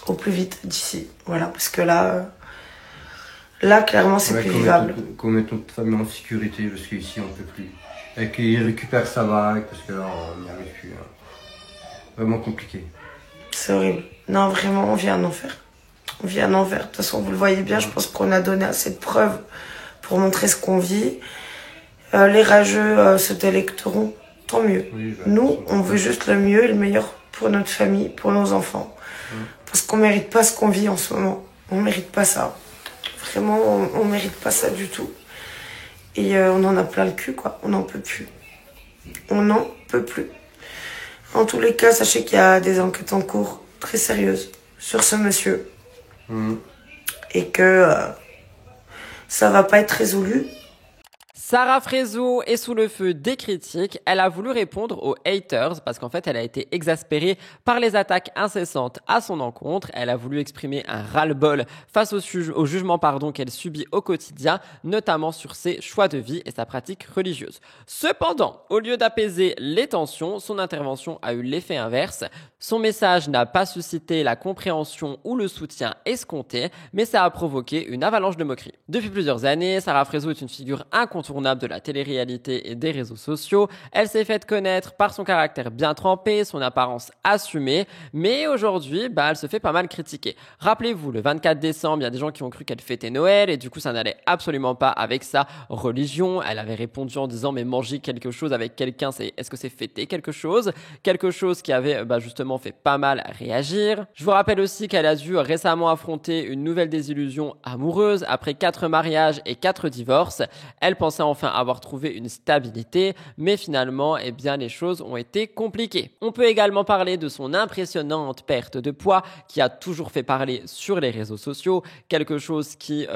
au plus vite d'ici. Voilà, parce que là clairement, c'est plus vivable. Qu'on mette notre famille en sécurité, parce qu'ici, on ne peut plus. Et qu'il récupère sa baraque, parce que là, on n'y arrive plus. Hein. Vraiment compliqué. C'est horrible. Non, vraiment, on vit un enfer. On vit un enfer. De toute façon, vous le voyez bien, je pense qu'on a donné assez de preuves pour montrer ce qu'on vit. Les rageux se délecteront, tant mieux. Oui, nous, on veut juste le mieux et le meilleur pour notre famille, pour nos enfants. Parce qu'on mérite pas ce qu'on vit en ce moment. On mérite pas ça. Vraiment, on mérite pas ça du tout. Et on en a plein le cul, quoi. On n'en peut plus. On n'en peut plus. En tous les cas, sachez qu'il y a des enquêtes en cours très sérieuses sur ce monsieur. Et que ça va pas être résolu. Sarah Frézou est sous le feu des critiques. Elle a voulu répondre aux haters parce qu'en fait, elle a été exaspérée par les attaques incessantes à son encontre. Elle a voulu exprimer un ras-le-bol face au jugement qu'elle subit au quotidien, notamment sur ses choix de vie et sa pratique religieuse. Cependant, au lieu d'apaiser les tensions, son intervention a eu l'effet inverse. Son message n'a pas suscité la compréhension ou le soutien escompté, mais ça a provoqué une avalanche de moqueries. Depuis plusieurs années, Sarah Frézou est une figure incontournable incontournable de la télé-réalité et des réseaux sociaux. Elle s'est faite connaître par son caractère bien trempé, son apparence assumée, mais aujourd'hui, elle se fait pas mal critiquer. Rappelez-vous, le 24 décembre, il y a des gens qui ont cru qu'elle fêtait Noël et du coup, ça n'allait absolument pas avec sa religion. Elle avait répondu en disant, mais manger quelque chose avec quelqu'un, est-ce que c'est fêter quelque chose? Quelque chose qui avait justement fait pas mal réagir. Je vous rappelle aussi qu'elle a dû récemment affronter une nouvelle désillusion amoureuse après 4 mariages et 4 divorces. Elle pensait enfin avoir trouvé une stabilité, mais finalement, les choses ont été compliquées. On peut également parler de son impressionnante perte de poids qui a toujours fait parler sur les réseaux sociaux, quelque chose qui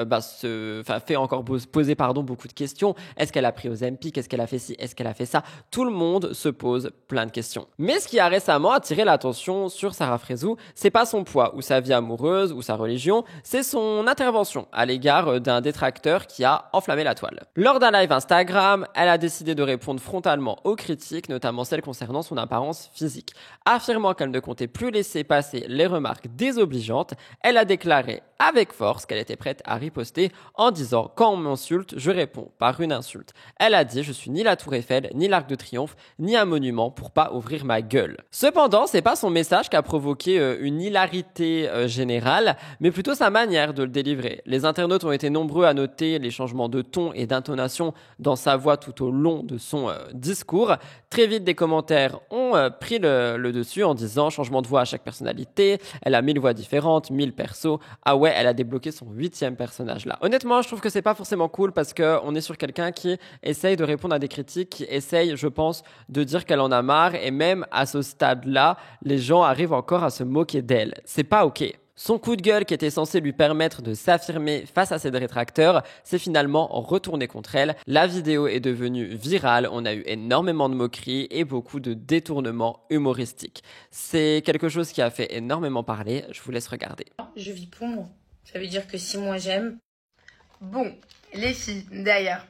fait encore poser beaucoup de questions. Est-ce qu'elle a pris Ozempic? Est-ce qu'elle a fait ci? Est-ce qu'elle a fait ça? Tout le monde se pose plein de questions. Mais ce qui a récemment attiré l'attention sur Sarah Frézou, c'est pas son poids ou sa vie amoureuse ou sa religion, c'est son intervention à l'égard d'un détracteur qui a enflammé la toile. Lors d'un live Instagram, elle a décidé de répondre frontalement aux critiques, notamment celles concernant son apparence physique. Affirmant qu'elle ne comptait plus laisser passer les remarques désobligeantes, elle a déclaré avec force qu'elle était prête à riposter en disant « Quand on m'insulte, je réponds par une insulte ». Elle a dit « Je suis ni la Tour Eiffel, ni l'Arc de Triomphe, ni un monument pour pas ouvrir ma gueule ». Cependant, c'est pas son message qui a provoqué une hilarité générale, mais plutôt sa manière de le délivrer. Les internautes ont été nombreux à noter les changements de ton et d'intonation dans sa voix tout au long de son discours. Très vite, des commentaires ont pris le dessus en disant « Changement de voix à chaque personnalité, elle a 1000 voix différentes, 1000 persos, ah ouais, elle a débloqué son 8e personnage là ». Honnêtement, je trouve que c'est pas forcément cool parce que on est sur quelqu'un qui essaye de répondre à des critiques, qui essaye, je pense, de dire qu'elle en a marre et même à ce stade-là, les gens arrivent encore à se moquer d'elle. C'est pas ok. Son coup de gueule qui était censé lui permettre de s'affirmer face à ses détracteurs s'est finalement retourné contre elle. La vidéo est devenue virale, on a eu énormément de moqueries et beaucoup de détournements humoristiques. C'est quelque chose qui a fait énormément parler, je vous laisse regarder. Je vis pour moi, ça veut dire que si moi j'aime... Bon, les filles, d'ailleurs,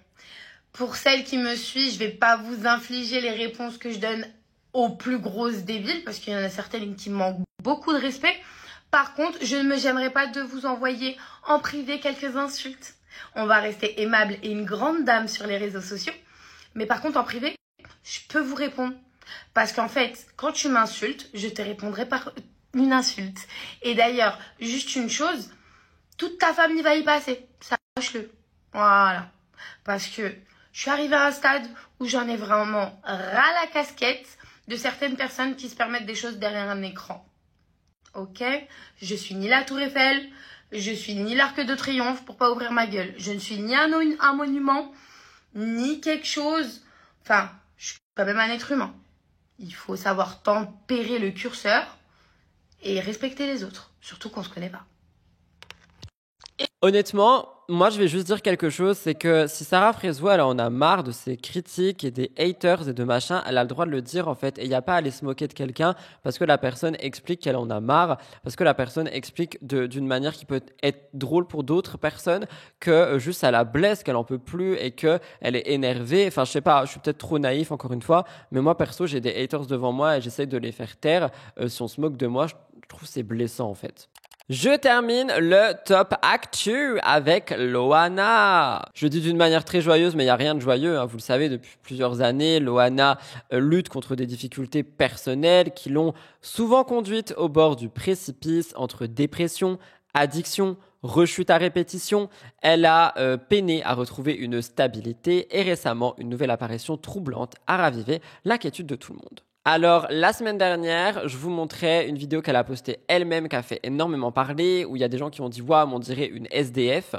pour celles qui me suivent, je vais pas vous infliger les réponses que je donne aux plus grosses débiles, parce qu'il y en a certaines qui manquent beaucoup de respect. Par contre, je ne me gênerai pas de vous envoyer en privé quelques insultes. On va rester aimable et une grande dame sur les réseaux sociaux. Mais par contre, en privé, je peux vous répondre. Parce qu'en fait, quand tu m'insultes, je te répondrai par une insulte. Et d'ailleurs, juste une chose, toute ta famille va y passer. Sache-le. Voilà. Parce que je suis arrivée à un stade où j'en ai vraiment ras la casquette de certaines personnes qui se permettent des choses derrière un écran. Ok, je suis ni la Tour Eiffel, je suis ni l'Arc de Triomphe pour pas ouvrir ma gueule. Je ne suis ni un monument, ni quelque chose. Enfin, je suis quand même un être humain. Il faut savoir tempérer le curseur et respecter les autres, surtout qu'on se connaît pas. Honnêtement, moi je vais juste dire quelque chose, c'est que si Sarah Frézou elle en a marre de ses critiques et des haters et de machin, elle a le droit de le dire en fait, et il n'y a pas à aller se moquer de quelqu'un parce que la personne explique qu'elle en a marre, parce que la personne explique d'une manière qui peut être drôle pour d'autres personnes, que juste ça la blesse, qu'elle en peut plus et que elle est énervée. Enfin je sais pas, je suis peut-être trop naïf encore une fois, mais moi perso j'ai des haters devant moi et j'essaye de les faire taire. Si on se moque de moi, je trouve que c'est blessant en fait. Je termine le top actu avec Loana. Je dis d'une manière très joyeuse, mais il n'y a rien de joyeux. Vous le savez, depuis plusieurs années, Loana lutte contre des difficultés personnelles qui l'ont souvent conduite au bord du précipice entre dépression, addiction, rechute à répétition. Elle a peiné à retrouver une stabilité et récemment, une nouvelle apparition troublante a ravivé l'inquiétude de tout le monde. Alors, la semaine dernière, je vous montrais une vidéo qu'elle a postée elle-même, qui a fait énormément parler, où il y a des gens qui ont dit « Waouh, on dirait une SDF ».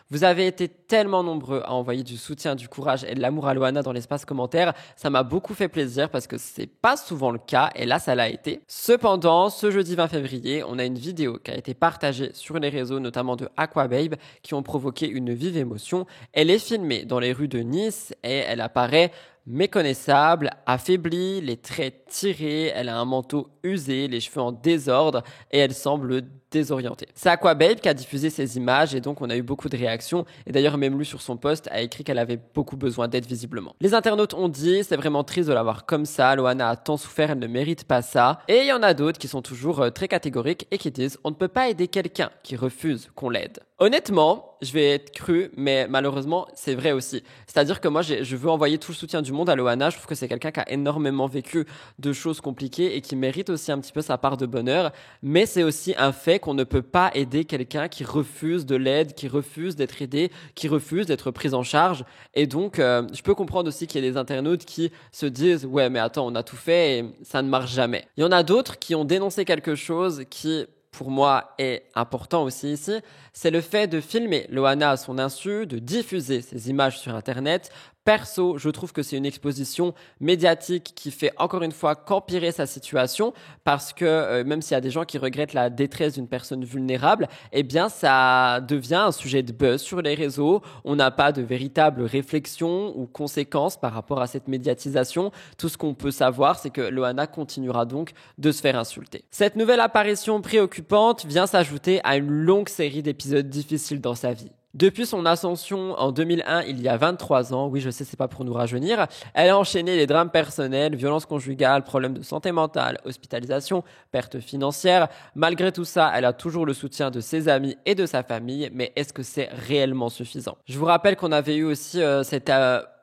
Vous avez été tellement nombreux à envoyer du soutien, du courage et de l'amour à Loana dans l'espace commentaire. Ça m'a beaucoup fait plaisir parce que c'est pas souvent le cas et là, ça l'a été. Cependant, ce jeudi 20 février, on a une vidéo qui a été partagée sur les réseaux, notamment de Aquababe, qui ont provoqué une vive émotion. Elle est filmée dans les rues de Nice et elle apparaît méconnaissable, affaiblie, les traits tirés, elle a un manteau usé, les cheveux en désordre et elle semble désorienté. C'est Aquababe qui a diffusé ces images et donc on a eu beaucoup de réactions. Et d'ailleurs, même lui sur son post a écrit qu'elle avait beaucoup besoin d'aide visiblement. Les internautes ont dit, c'est vraiment triste de la voir comme ça, Loana a tant souffert, elle ne mérite pas ça. Et il y en a d'autres qui sont toujours très catégoriques et qui disent, on ne peut pas aider quelqu'un qui refuse qu'on l'aide. Honnêtement, je vais être cru, mais malheureusement, c'est vrai aussi. C'est-à-dire que moi, je veux envoyer tout le soutien du monde à Loana. Je trouve que c'est quelqu'un qui a énormément vécu de choses compliquées et qui mérite aussi un petit peu sa part de bonheur. Mais c'est aussi un fait qu'on ne peut pas aider quelqu'un qui refuse de l'aide, qui refuse d'être aidé, qui refuse d'être pris en charge. Et donc, je peux comprendre aussi qu'il y a des internautes qui se disent « Ouais, mais attends, on a tout fait et ça ne marche jamais ». Il y en a d'autres qui ont dénoncé quelque chose qui, pour moi, est important aussi ici, c'est le fait de filmer Loana à son insu, de diffuser ses images sur Internet. Perso, je trouve que c'est une exposition médiatique qui fait encore une fois qu'empirer sa situation parce que même s'il y a des gens qui regrettent la détresse d'une personne vulnérable, eh bien ça devient un sujet de buzz sur les réseaux. On n'a pas de véritable réflexion ou conséquences par rapport à cette médiatisation. Tout ce qu'on peut savoir, c'est que Loana continuera donc de se faire insulter. Cette nouvelle apparition préoccupante vient s'ajouter à une longue série d'épisodes difficiles dans sa vie. Depuis son ascension en 2001, il y a 23 ans, oui je sais c'est pas pour nous rajeunir, elle a enchaîné les drames personnels, violences conjugales, problèmes de santé mentale, hospitalisation, pertes financières. Malgré tout ça, elle a toujours le soutien de ses amis et de sa famille, mais est-ce que c'est réellement suffisant? Je vous rappelle qu'on avait eu aussi cette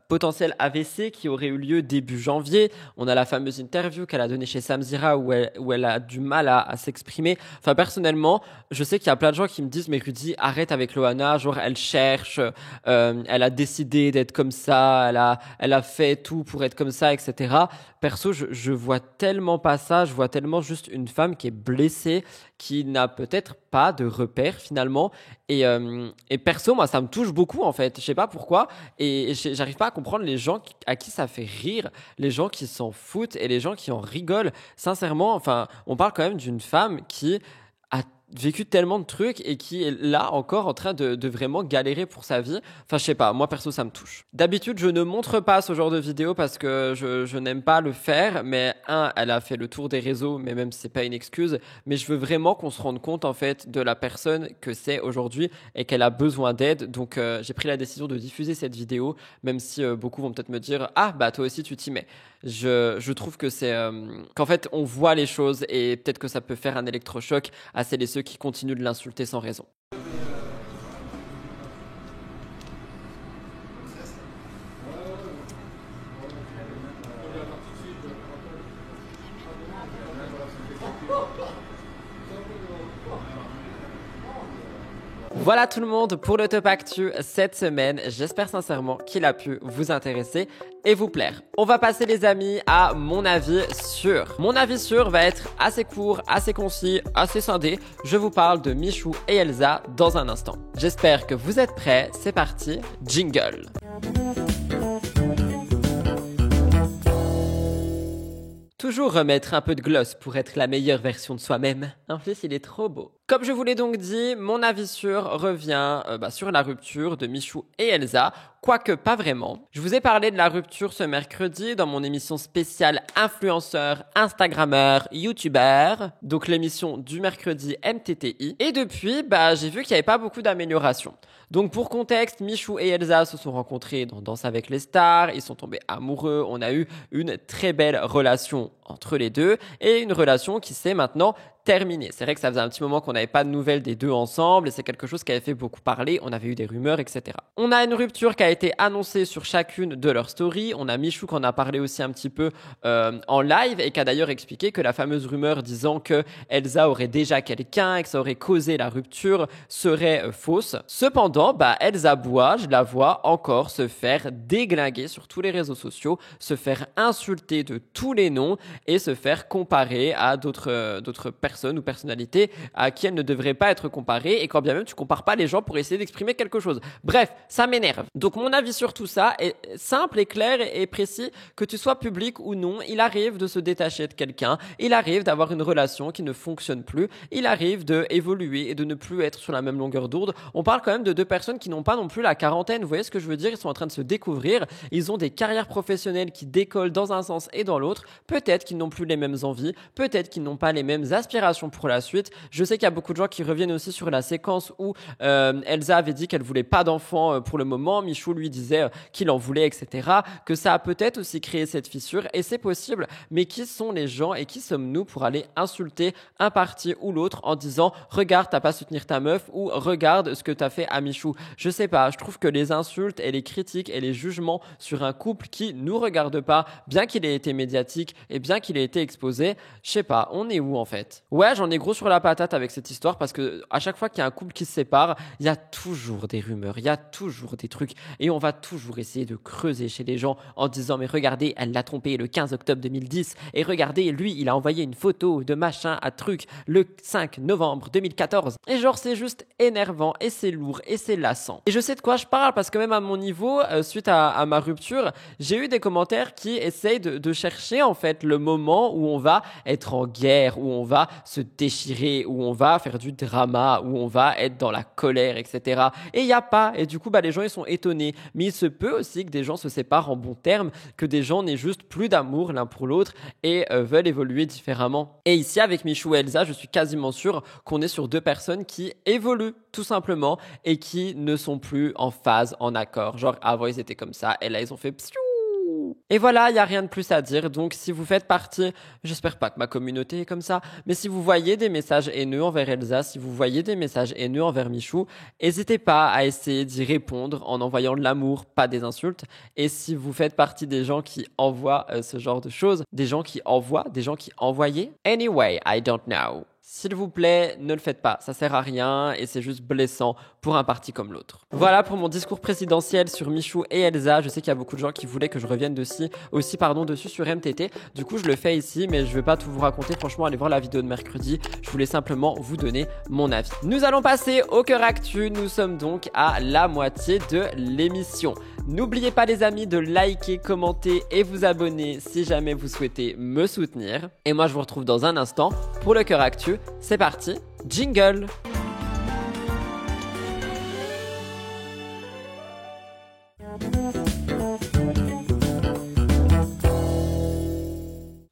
potentiel AVC qui aurait eu lieu début janvier. On a la fameuse interview qu'elle a donnée chez Samzira où elle a du mal à s'exprimer. Enfin, personnellement, je sais qu'il y a plein de gens qui me disent « Mais Rudy, arrête avec Loana, genre elle cherche, elle a décidé d'être comme ça, elle a fait tout pour être comme ça, etc. » Perso, je vois tellement pas ça, je vois tellement juste une femme qui est blessée, qui n'a peut-être pas de repères finalement. Et perso, moi, ça me touche beaucoup en fait. Je sais pas pourquoi. Et j'arrive pas à comprendre les gens à qui ça fait rire, les gens qui s'en foutent et les gens qui en rigolent. Sincèrement, enfin, on parle quand même d'une femme qui a vécu tellement de trucs et qui est là encore en train de vraiment galérer pour sa vie. Enfin, je sais pas, moi perso ça me touche. D'habitude, je ne montre pas ce genre de vidéo parce que je n'aime pas le faire, mais elle a fait le tour des réseaux, mais même si c'est pas une excuse, mais je veux vraiment qu'on se rende compte en fait de la personne que c'est aujourd'hui et qu'elle a besoin d'aide. Donc j'ai pris la décision de diffuser cette vidéo, même si beaucoup vont peut-être me dire « Ah, bah toi aussi tu t'y mets ». Je trouve que c'est qu'en fait on voit les choses et peut-être que ça peut faire un électrochoc à celles et ceux qui continuent de l'insulter sans raison. Voilà tout le monde pour le Top Actu cette semaine. J'espère sincèrement qu'il a pu vous intéresser et vous plaire. On va passer les amis à mon avis sûr. Mon avis sûr va être assez court, assez concis, assez scindé. Je vous parle de Michou et Elsa dans un instant. J'espère que vous êtes prêts. C'est parti, jingle. Toujours remettre un peu de gloss pour être la meilleure version de soi-même. En plus, il est trop beau. Comme je vous l'ai donc dit, mon avis sûr revient sur la rupture de Michou et Elsa, quoique pas vraiment. Je vous ai parlé de la rupture ce mercredi dans mon émission spéciale influenceur, instagrammeur, youtubeur, donc l'émission du mercredi MTTI. Et depuis, j'ai vu qu'il n'y avait pas beaucoup d'améliorations. Donc pour contexte, Michou et Elsa se sont rencontrés dans Danse avec les stars, ils sont tombés amoureux, on a eu une très belle relation entre les deux et une relation qui s'est maintenant terminée. C'est vrai que ça faisait un petit moment qu'on n'avait pas de nouvelles des deux ensemble et c'est quelque chose qui avait fait beaucoup parler, on avait eu des rumeurs, etc. On a une rupture qui a été annoncée sur chacune de leurs stories, on a Michou qui en a parlé aussi un petit peu en live et qui a d'ailleurs expliqué que la fameuse rumeur disant que Elsa aurait déjà quelqu'un et que ça aurait causé la rupture serait fausse. Cependant, Elsa Bois, je la vois encore se faire déglinguer sur tous les réseaux sociaux, se faire insulter de tous les noms et se faire comparer à d'autres personnes ou personnalités à qui elle ne devrait pas être comparée et quand bien même tu compares pas les gens pour essayer d'exprimer quelque chose. Bref, ça m'énerve. Donc mon avis sur tout ça est simple et clair et précis, que tu sois public ou non, il arrive de se détacher de quelqu'un, il arrive d'avoir une relation qui ne fonctionne plus, il arrive de évoluer et de ne plus être sur la même longueur d'onde. On parle quand même de deux personnes qui n'ont pas non plus la quarantaine, vous voyez ce que je veux dire, ils sont en train de se découvrir, ils ont des carrières professionnelles qui décollent dans un sens et dans l'autre, peut-être qu'ils n'ont plus les mêmes envies, peut-être qu'ils n'ont pas les mêmes aspirations pour la suite. Je sais qu'il y a beaucoup de gens qui reviennent aussi sur la séquence où Elsa avait dit qu'elle voulait pas d'enfant pour le moment. Michou lui disait qu'il en voulait, etc. Que ça a peut-être aussi créé cette fissure et c'est possible. Mais qui sont les gens et qui sommes-nous pour aller insulter un parti ou l'autre en disant regarde t'as pas soutenir ta meuf ou regarde ce que t'as fait à Michou. Je sais pas, je trouve que les insultes et les critiques et les jugements sur un couple qui nous regarde pas, bien qu'il ait été médiatique et bien qu'il ait été exposé, je sais pas, on est où en fait? Ouais, j'en ai gros sur la patate avec cette histoire parce que à chaque fois qu'il y a un couple qui se sépare, il y a toujours des rumeurs, il y a toujours des trucs et on va toujours essayer de creuser chez les gens en disant mais regardez, elle l'a trompé le 15 octobre 2010 et regardez, lui, il a envoyé une photo de machin à truc le 5 novembre 2014 et genre c'est juste énervant et c'est lourd et c'est lassant. Et je sais de quoi je parle parce que même à mon niveau, suite à ma rupture, j'ai eu des commentaires qui essayent de chercher en fait le moment où on va être en guerre, où on va se déchirer, où on va faire du drama, où on va être dans la colère, etc. Et il n'y a pas. Et du coup, les gens, ils sont étonnés. Mais il se peut aussi que des gens se séparent en bons termes, que des gens n'aient juste plus d'amour l'un pour l'autre et veulent évoluer différemment. Et ici, avec Michou et Elsa, je suis quasiment sûr qu'on est sur deux personnes qui évoluent tout simplement et qui ne sont plus en phase, en accord. Genre, avant, ils étaient comme ça et là, ils ont fait psiou. Et voilà, il n'y a rien de plus à dire. Donc, si vous faites partie, j'espère pas que ma communauté est comme ça, mais si vous voyez des messages haineux envers Elsa, si vous voyez des messages haineux envers Michou, n'hésitez pas à essayer d'y répondre en envoyant de l'amour, pas des insultes. Et si vous faites partie des gens qui envoient ce genre de choses, des gens qui envoient, des gens qui envoyaient, anyway, I don't know. S'il vous plaît, ne le faites pas, ça sert à rien et c'est juste blessant pour un parti comme l'autre. Voilà pour mon discours présidentiel sur Michou et Elsa. Je sais qu'il y a beaucoup de gens qui voulaient que je revienne dessus sur MTT. Du coup, je le fais ici, mais je vais pas tout vous raconter. Franchement, allez voir la vidéo de mercredi. Je voulais simplement vous donner mon avis. Nous allons passer au cœur actu. Nous sommes donc à la moitié de l'émission. N'oubliez pas les amis de liker, commenter et vous abonner si jamais vous souhaitez me soutenir. Et moi je vous retrouve dans un instant pour le cœur actu. C'est parti, jingle!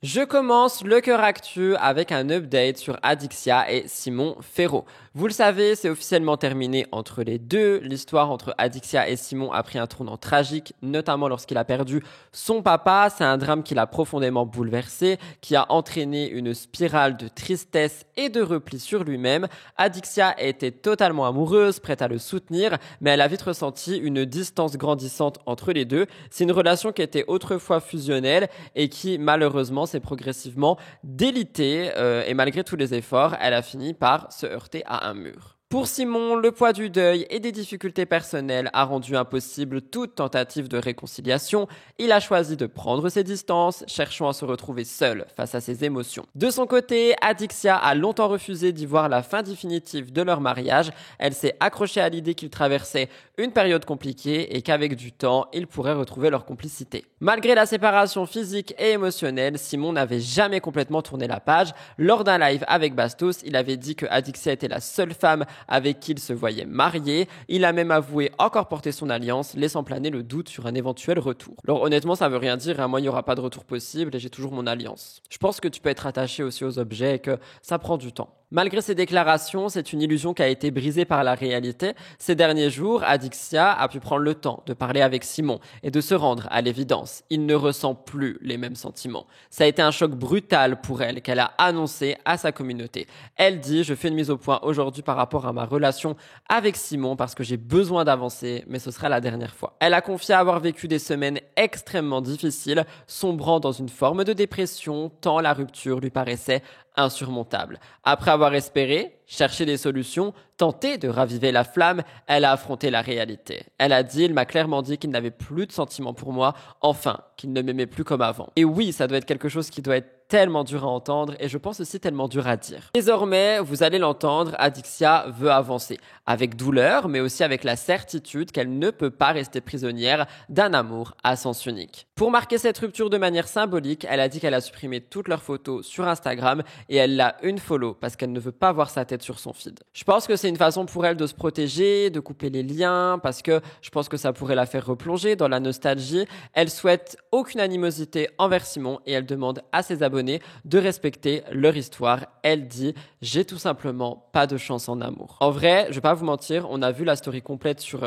Je commence le cœur actu avec un update sur Adixia et Simon Ferro. Vous le savez, c'est officiellement terminé entre les deux. L'histoire entre Adixia et Simon a pris un tournant tragique, notamment lorsqu'il a perdu son papa. C'est un drame qui l'a profondément bouleversé, qui a entraîné une spirale de tristesse et de repli sur lui-même. Adixia était totalement amoureuse, prête à le soutenir, mais elle a vite ressenti une distance grandissante entre les deux. C'est une relation qui était autrefois fusionnelle et qui, malheureusement, s'est progressivement délitée et malgré tous les efforts, elle a fini par se heurter à un mur. Pour Simon, le poids du deuil et des difficultés personnelles a rendu impossible toute tentative de réconciliation. Il a choisi de prendre ses distances, cherchant à se retrouver seul face à ses émotions. De son côté, Adixia a longtemps refusé d'y voir la fin définitive de leur mariage. Elle s'est accrochée à l'idée qu'ils traversaient une période compliquée et qu'avec du temps, ils pourraient retrouver leur complicité. Malgré la séparation physique et émotionnelle, Simon n'avait jamais complètement tourné la page. Lors d'un live avec Bastos, il avait dit que Adixia était la seule femme avec qui il se voyait marié. Il a même avoué encore porter son alliance, laissant planer le doute sur un éventuel retour. Alors honnêtement, ça veut rien dire, hein. Moi, il n'y aura pas de retour possible et j'ai toujours mon alliance. Je pense que tu peux être attaché aussi aux objets et que ça prend du temps. Malgré ces déclarations, c'est une illusion qui a été brisée par la réalité. Ces derniers jours, Adixia a pu prendre le temps de parler avec Simon et de se rendre à l'évidence. Il ne ressent plus les mêmes sentiments. Ça a été un choc brutal pour elle qu'elle a annoncé à sa communauté. Elle dit « Je fais une mise au point aujourd'hui par rapport à ma relation avec Simon parce que j'ai besoin d'avancer, mais ce sera la dernière fois. » Elle a confié avoir vécu des semaines extrêmement difficiles, sombrant dans une forme de dépression tant la rupture lui paraissait insurmontable. Après avoir espéré, cherché des solutions, tenté de raviver la flamme, elle a affronté la réalité. Elle a dit, il m'a clairement dit qu'il n'avait plus de sentiments pour moi, enfin, qu'il ne m'aimait plus comme avant. Et oui, ça doit être quelque chose qui doit être tellement dur à entendre et je pense aussi tellement dur à dire. Désormais, vous allez l'entendre, Adixia veut avancer. Avec douleur, mais aussi avec la certitude qu'elle ne peut pas rester prisonnière d'un amour à sens unique. Pour marquer cette rupture de manière symbolique, elle a dit qu'elle a supprimé toutes leurs photos sur Instagram et elle l'a unfollow parce qu'elle ne veut pas voir sa tête sur son feed. Je pense que c'est une façon pour elle de se protéger, de couper les liens parce que je pense que ça pourrait la faire replonger dans la nostalgie. Elle souhaite aucune animosité envers Simon et elle demande à ses abonnés abonnés de respecter leur histoire. Elle dit « J'ai tout simplement pas de chance en amour ». En vrai, je vais pas vous mentir, on a vu la story complète sur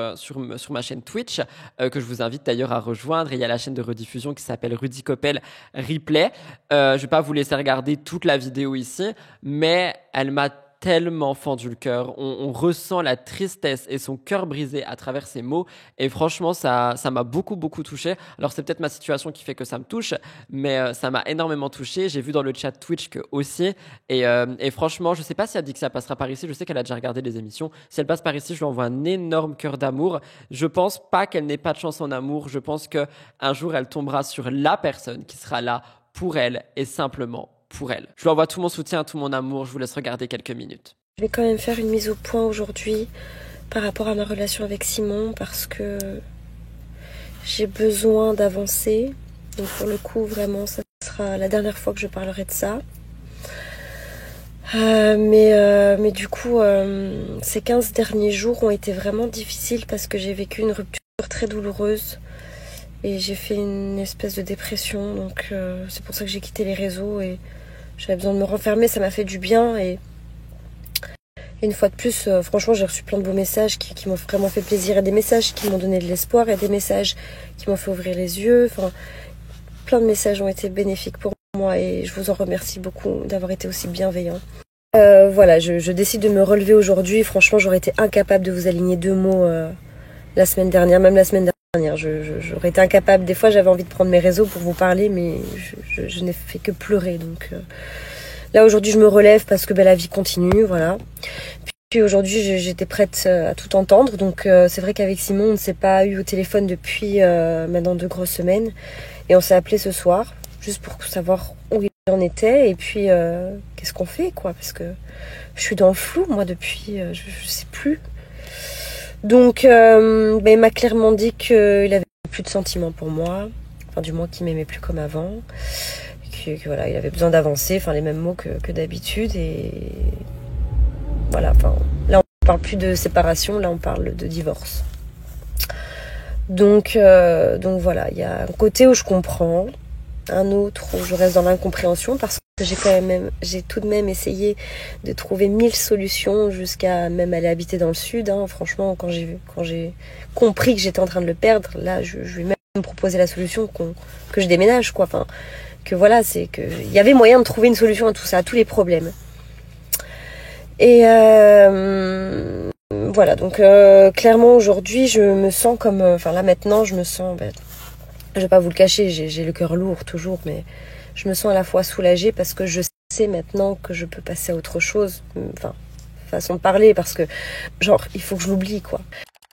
ma chaîne Twitch, que je vous invite d'ailleurs à rejoindre. Et il y a la chaîne de rediffusion qui s'appelle Rudy Koppel Replay. Je vais pas vous laisser regarder toute la vidéo ici, mais elle m'a tellement fendu le cœur. On ressent la tristesse et son cœur brisé à travers ses mots. Et franchement, ça m'a beaucoup touché. Alors, c'est peut-être ma situation qui fait que ça me touche, mais ça m'a énormément touché. J'ai vu dans le chat Twitch que aussi. Et franchement, je sais pas si elle dit que ça passera par ici. Je sais qu'elle a déjà regardé les émissions. Si elle passe par ici, je lui envoie un énorme cœur d'amour. Je pense pas qu'elle n'ait pas de chance en amour. Je pense que un jour, elle tombera sur la personne qui sera là pour elle et simplement pour elle. Je lui envoie tout mon soutien, tout mon amour. Je vous laisse regarder quelques minutes. Je vais quand même faire une mise au point aujourd'hui par rapport à ma relation avec Simon parce que j'ai besoin d'avancer. Donc pour le coup, vraiment, ça sera la dernière fois que je parlerai de ça. Mais du coup, ces 15 derniers jours ont été vraiment difficiles parce que j'ai vécu une rupture très douloureuse. Et j'ai fait une espèce de dépression, donc c'est pour ça que j'ai quitté les réseaux et j'avais besoin de me renfermer, ça m'a fait du bien. Et une fois de plus, franchement, j'ai reçu plein de beaux messages qui m'ont vraiment fait plaisir, et des messages qui m'ont donné de l'espoir, et des messages qui m'ont fait ouvrir les yeux. Enfin, plein de messages ont été bénéfiques pour moi et je vous en remercie beaucoup d'avoir été aussi bienveillants. Voilà, je décide de me relever aujourd'hui. Franchement, j'aurais été incapable de vous aligner 2 mots la semaine dernière, même la semaine dernière. J'aurais été incapable. Des fois, j'avais envie de prendre mes réseaux pour vous parler, mais je n'ai fait que pleurer. Donc là, aujourd'hui, je me relève parce que la vie continue, voilà. Puis aujourd'hui, j'étais prête à tout entendre. Donc c'est vrai qu'avec Simon, on ne s'est pas eu au téléphone depuis maintenant 2 grosses semaines. Et on s'est appelé ce soir, juste pour savoir où il en était. Et puis, qu'est-ce qu'on fait, quoi. Parce que je suis dans le flou, moi, depuis, je sais plus. Donc, il m'a clairement dit qu'il avait plus de sentiments pour moi, enfin du moins qu'il m'aimait plus comme avant, que voilà, il avait besoin d'avancer, enfin les mêmes mots que d'habitude, et voilà, enfin là on parle plus de séparation, là on parle de divorce. Donc voilà, il y a un côté où je comprends, un autre où je reste dans l'incompréhension parce que j'ai tout de même essayé de trouver 1000 solutions jusqu'à même aller habiter dans le sud. Hein. Franchement, quand j'ai compris que j'étais en train de le perdre, là, je lui ai même proposé la solution que je déménage, quoi. Enfin, que voilà, c'est que il y avait moyen de trouver une solution à tout ça, à tous les problèmes. Et voilà, donc clairement aujourd'hui, je me sens comme, enfin là maintenant, je me sens, je vais pas vous le cacher, j'ai le cœur lourd toujours, mais je me sens à la fois soulagée parce que je sais maintenant que je peux passer à autre chose. Enfin, façon de parler, parce que, genre, il faut que je l'oublie, quoi.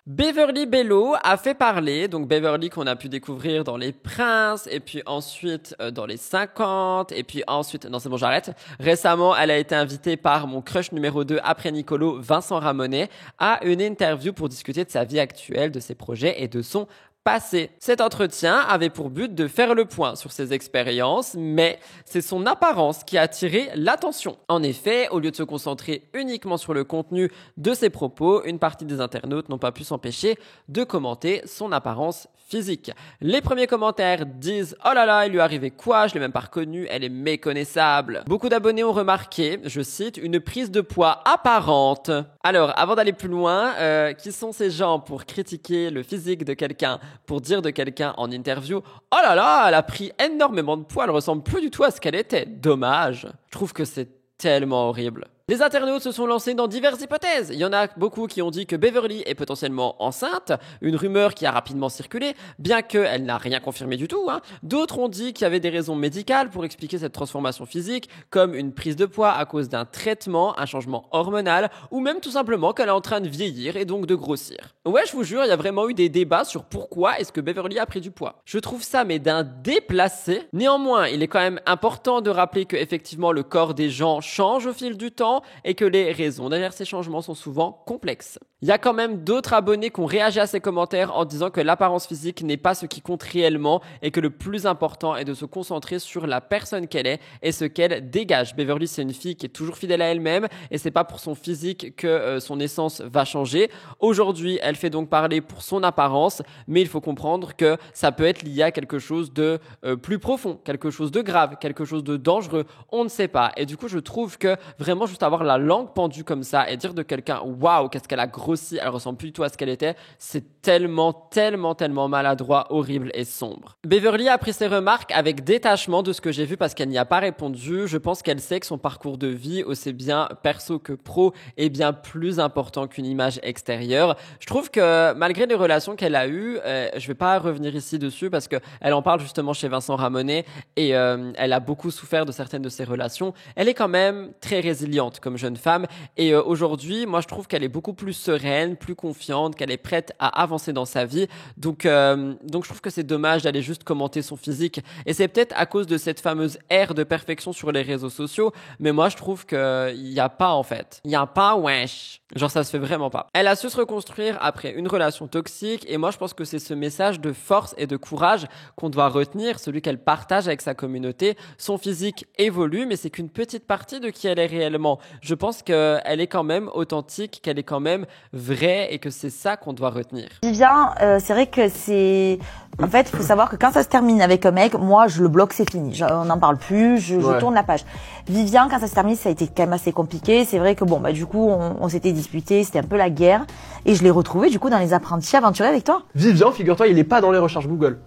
Beverly Bello a fait parler, donc Beverly qu'on a pu découvrir dans Les Princes, et puis ensuite dans Les 50, et puis ensuite, non c'est bon j'arrête, récemment elle a été invitée par mon crush numéro 2 après Nicolo, Vincent Ramonet, à une interview pour discuter de sa vie actuelle, de ses projets et de son passé. Cet entretien avait pour but de faire le point sur ses expériences, mais c'est son apparence qui a attiré l'attention. En effet, au lieu de se concentrer uniquement sur le contenu de ses propos, une partie des internautes n'ont pas pu s'empêcher de commenter son apparence physique. Les premiers commentaires disent « Oh là là, il lui est arrivé quoi? Je l'ai même pas reconnue, elle est méconnaissable. » Beaucoup d'abonnés ont remarqué, je cite, une prise de poids apparente. Alors, avant d'aller plus loin, qui sont ces gens pour critiquer le physique de quelqu'un, pour dire de quelqu'un en interview « Oh là là, elle a pris énormément de poids, elle ressemble plus du tout à ce qu'elle était. Dommage. » Je trouve que c'est tellement horrible. Les internautes se sont lancés dans diverses hypothèses. Il y en a beaucoup qui ont dit que Beverly est potentiellement enceinte, une rumeur qui a rapidement circulé, bien qu'elle n'a rien confirmé du tout. D'autres ont dit qu'il y avait des raisons médicales pour expliquer cette transformation physique, comme une prise de poids à cause d'un traitement, un changement hormonal, ou même tout simplement qu'elle est en train de vieillir et donc de grossir. Ouais, je vous jure, il y a vraiment eu des débats sur pourquoi est-ce que Beverly a pris du poids. Je trouve ça mais d'un déplacé. Néanmoins, il est quand même important de rappeler que effectivement le corps des gens change au fil du temps, et que les raisons derrière ces changements sont souvent complexes. Il y a quand même d'autres abonnés qui ont réagi à ces commentaires en disant que l'apparence physique n'est pas ce qui compte réellement et que le plus important est de se concentrer sur la personne qu'elle est et ce qu'elle dégage. Beverly, c'est une fille qui est toujours fidèle à elle-même et c'est pas pour son physique que son essence va changer. Aujourd'hui, elle fait donc parler pour son apparence, mais il faut comprendre que ça peut être lié à quelque chose de plus profond, quelque chose de grave, quelque chose de dangereux, on ne sait pas. Et du coup, je trouve que vraiment juste avoir la langue pendue comme ça et dire de quelqu'un « Waouh, qu'est-ce qu'elle a grossi, elle ressemble plus du tout à ce qu'elle était », c'est tellement maladroit, horrible et sombre. Beverly a pris ses remarques avec détachement de ce que j'ai vu parce qu'elle n'y a pas répondu. Je pense qu'elle sait que son parcours de vie, aussi bien perso que pro, est bien plus important qu'une image extérieure. Je trouve que malgré les relations qu'elle a eues, je vais pas revenir ici dessus parce que elle en parle justement chez Vincent Ramonet et elle a beaucoup souffert de certaines de ses relations. Elle est quand même très résiliente comme jeune femme et aujourd'hui, moi je trouve qu'elle est beaucoup plus sereine, plus confiante, qu'elle est prête à avancer dans sa vie. Donc je trouve que c'est dommage d'aller juste commenter son physique et c'est peut-être à cause de cette fameuse ère de perfection sur les réseaux sociaux, mais moi je trouve qu'il y a pas en fait. Il y a pas wesh. Genre ça se fait vraiment pas. Elle a su se reconstruire après une relation toxique et moi je pense que c'est ce message de force et de courage qu'on doit retenir, celui qu'elle partage avec sa communauté. Son physique évolue mais c'est qu'une petite partie de qui elle est réellement. Je pense qu'elle est quand même authentique, qu'elle est quand même vraie et que c'est ça qu'on doit retenir. Vivien, c'est vrai que c'est... En fait, il faut savoir que quand ça se termine avec un mec, moi, je le bloque, c'est fini. On n'en parle plus, je tourne la page. Vivien, quand ça se termine, ça a été quand même assez compliqué. C'est vrai que bon, bah du coup, on s'était disputé, c'était un peu la guerre. Et je l'ai retrouvé du coup dans les apprentis aventuriers avec toi. Vivien, figure-toi, il est pas dans les recherches Google.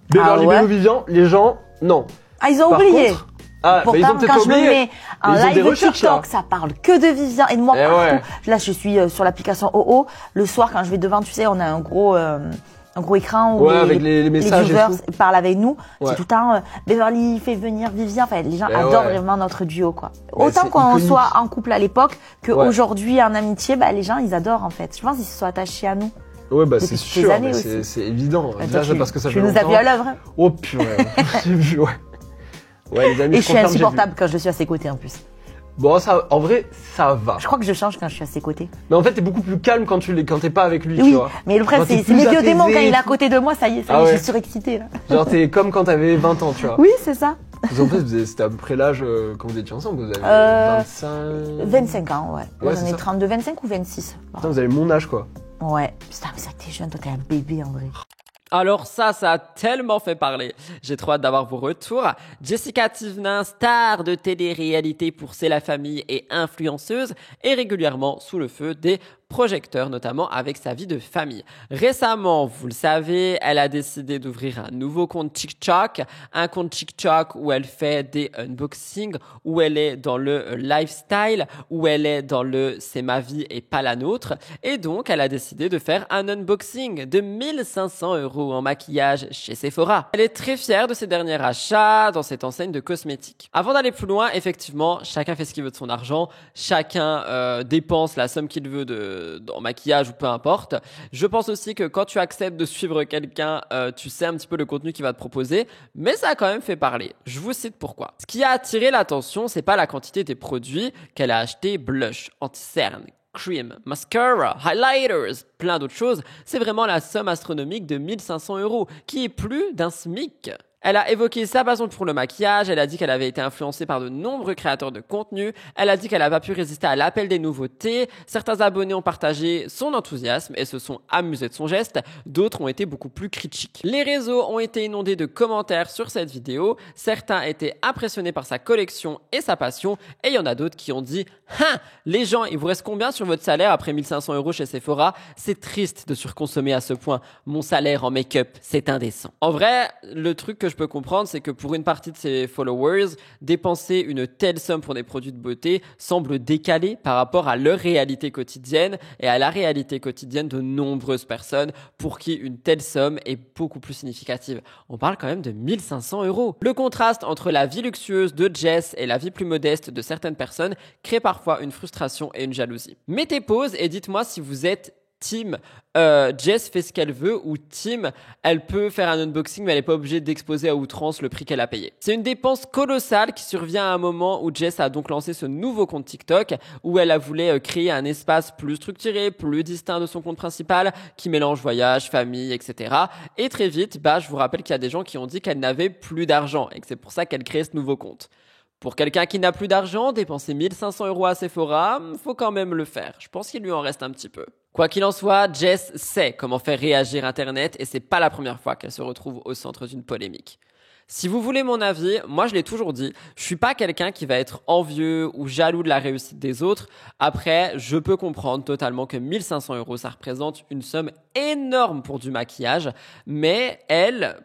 Beverly Bello Vivien, les gens, non. Ah, ils ont oublié. Contre, pourtant, bah, ils ont quand je me mets en live TikTok, là. ça parle que de Vivien et de moi partout. Là, je suis sur l'application OO. Le soir, quand je vais devant, tu sais, on a un gros écran où avec les messages les viewers parlent avec nous. C'est tout le temps Beverly fait venir Vivien. Enfin, les gens adorent vraiment notre duo, quoi. Autant qu'on soit en couple à l'époque qu'aujourd'hui en amitié, bah, les gens, ils adorent, en fait. Je pense qu'ils se sont attachés à nous. Ouais, bah c'est sûr, c'est évident. Déjà, parce que ça fait longtemps. Tu nous as vu à l'œuvre. Oh purée, j'ai vu, Ouais, les amis, et je suis insupportable quand je suis à ses côtés en plus. Bon, ça, en vrai, ça va. Je crois que je change quand je suis à ses côtés. Mais en fait, t'es beaucoup plus calme quand t'es pas avec lui, oui, tu vois. Mais le problème, c'est mes vieux démons quand il est à côté de moi, ça y est, je suis surexcitée, là. Genre, t'es comme quand t'avais 20 ans, tu vois. Oui, c'est ça. En fait, c'était à peu près l'âge quand vous étiez ensemble, vous avez 25 ans, ouais. J'en ai 32, 25 ou 26. Putain, vous avez mon âge, quoi. Ouais. Putain, mais ça, t'es jeune, toi, t'es un bébé, en vrai. Alors ça a tellement fait parler. J'ai trop hâte d'avoir vos retours. Jessica Thivenin, star de télé-réalité pour C'est la famille et influenceuse, est régulièrement sous le feu des projecteurs, notamment avec sa vie de famille. Récemment, vous le savez, elle a décidé d'ouvrir un nouveau compte TikTok, un compte TikTok où elle fait des unboxings, où elle est dans le lifestyle, où elle est dans le c'est ma vie et pas la nôtre. Et donc, elle a décidé de faire un unboxing de 1500 € en maquillage chez Sephora. Elle est très fière de ses derniers achats dans cette enseigne de cosmétiques. Avant d'aller plus loin, effectivement, chacun fait ce qu'il veut de son argent, chacun dépense la somme qu'il veut en maquillage ou peu importe. Je pense aussi que quand tu acceptes de suivre quelqu'un, tu sais un petit peu le contenu qu'il va te proposer, mais ça a quand même fait parler. Je vous cite pourquoi. Ce qui a attiré l'attention, c'est pas la quantité des produits qu'elle a acheté: blush, anti-cerne, cream, mascara, highlighters, plein d'autres choses. C'est vraiment la somme astronomique de 1500 €, qui est plus d'un SMIC. Elle a évoqué sa passion pour le maquillage, elle a dit qu'elle avait été influencée par de nombreux créateurs de contenu, elle a dit qu'elle n'a pas pu résister à l'appel des nouveautés, certains abonnés ont partagé son enthousiasme et se sont amusés de son geste, d'autres ont été beaucoup plus critiques. Les réseaux ont été inondés de commentaires sur cette vidéo, certains étaient impressionnés par sa collection et sa passion, et il y en a d'autres qui ont dit « Hein, les gens, il vous reste combien sur votre salaire après 1500 € chez Sephora? C'est triste de surconsommer à ce point, mon salaire en make-up, c'est indécent. » En vrai, le truc que je peux comprendre, c'est que pour une partie de ses followers, dépenser une telle somme pour des produits de beauté semble décalé par rapport à leur réalité quotidienne et à la réalité quotidienne de nombreuses personnes pour qui une telle somme est beaucoup plus significative. On parle quand même de 1500 €. Le contraste entre la vie luxueuse de Jess et la vie plus modeste de certaines personnes crée parfois une frustration et une jalousie. Mettez pause et dites-moi si vous êtes team Jess fait ce qu'elle veut ou team elle peut faire un unboxing mais elle n'est pas obligée d'exposer à outrance le prix qu'elle a payé. C'est une dépense colossale qui survient à un moment où Jess a donc lancé ce nouveau compte TikTok où elle a voulu créer un espace plus structuré, plus distinct de son compte principal qui mélange voyage, famille, etc. Et très vite, je vous rappelle qu'il y a des gens qui ont dit qu'elle n'avait plus d'argent et que c'est pour ça qu'elle crée ce nouveau compte. Pour quelqu'un qui n'a plus d'argent, dépenser 1 500 € à Sephora, faut quand même le faire. Je pense qu'il lui en reste un petit peu. Quoi qu'il en soit, Jess sait comment faire réagir Internet et c'est pas la première fois qu'elle se retrouve au centre d'une polémique. Si vous voulez mon avis, moi je l'ai toujours dit, je suis pas quelqu'un qui va être envieux ou jaloux de la réussite des autres. Après, je peux comprendre totalement que 1 500 € ça représente une somme énorme pour du maquillage, mais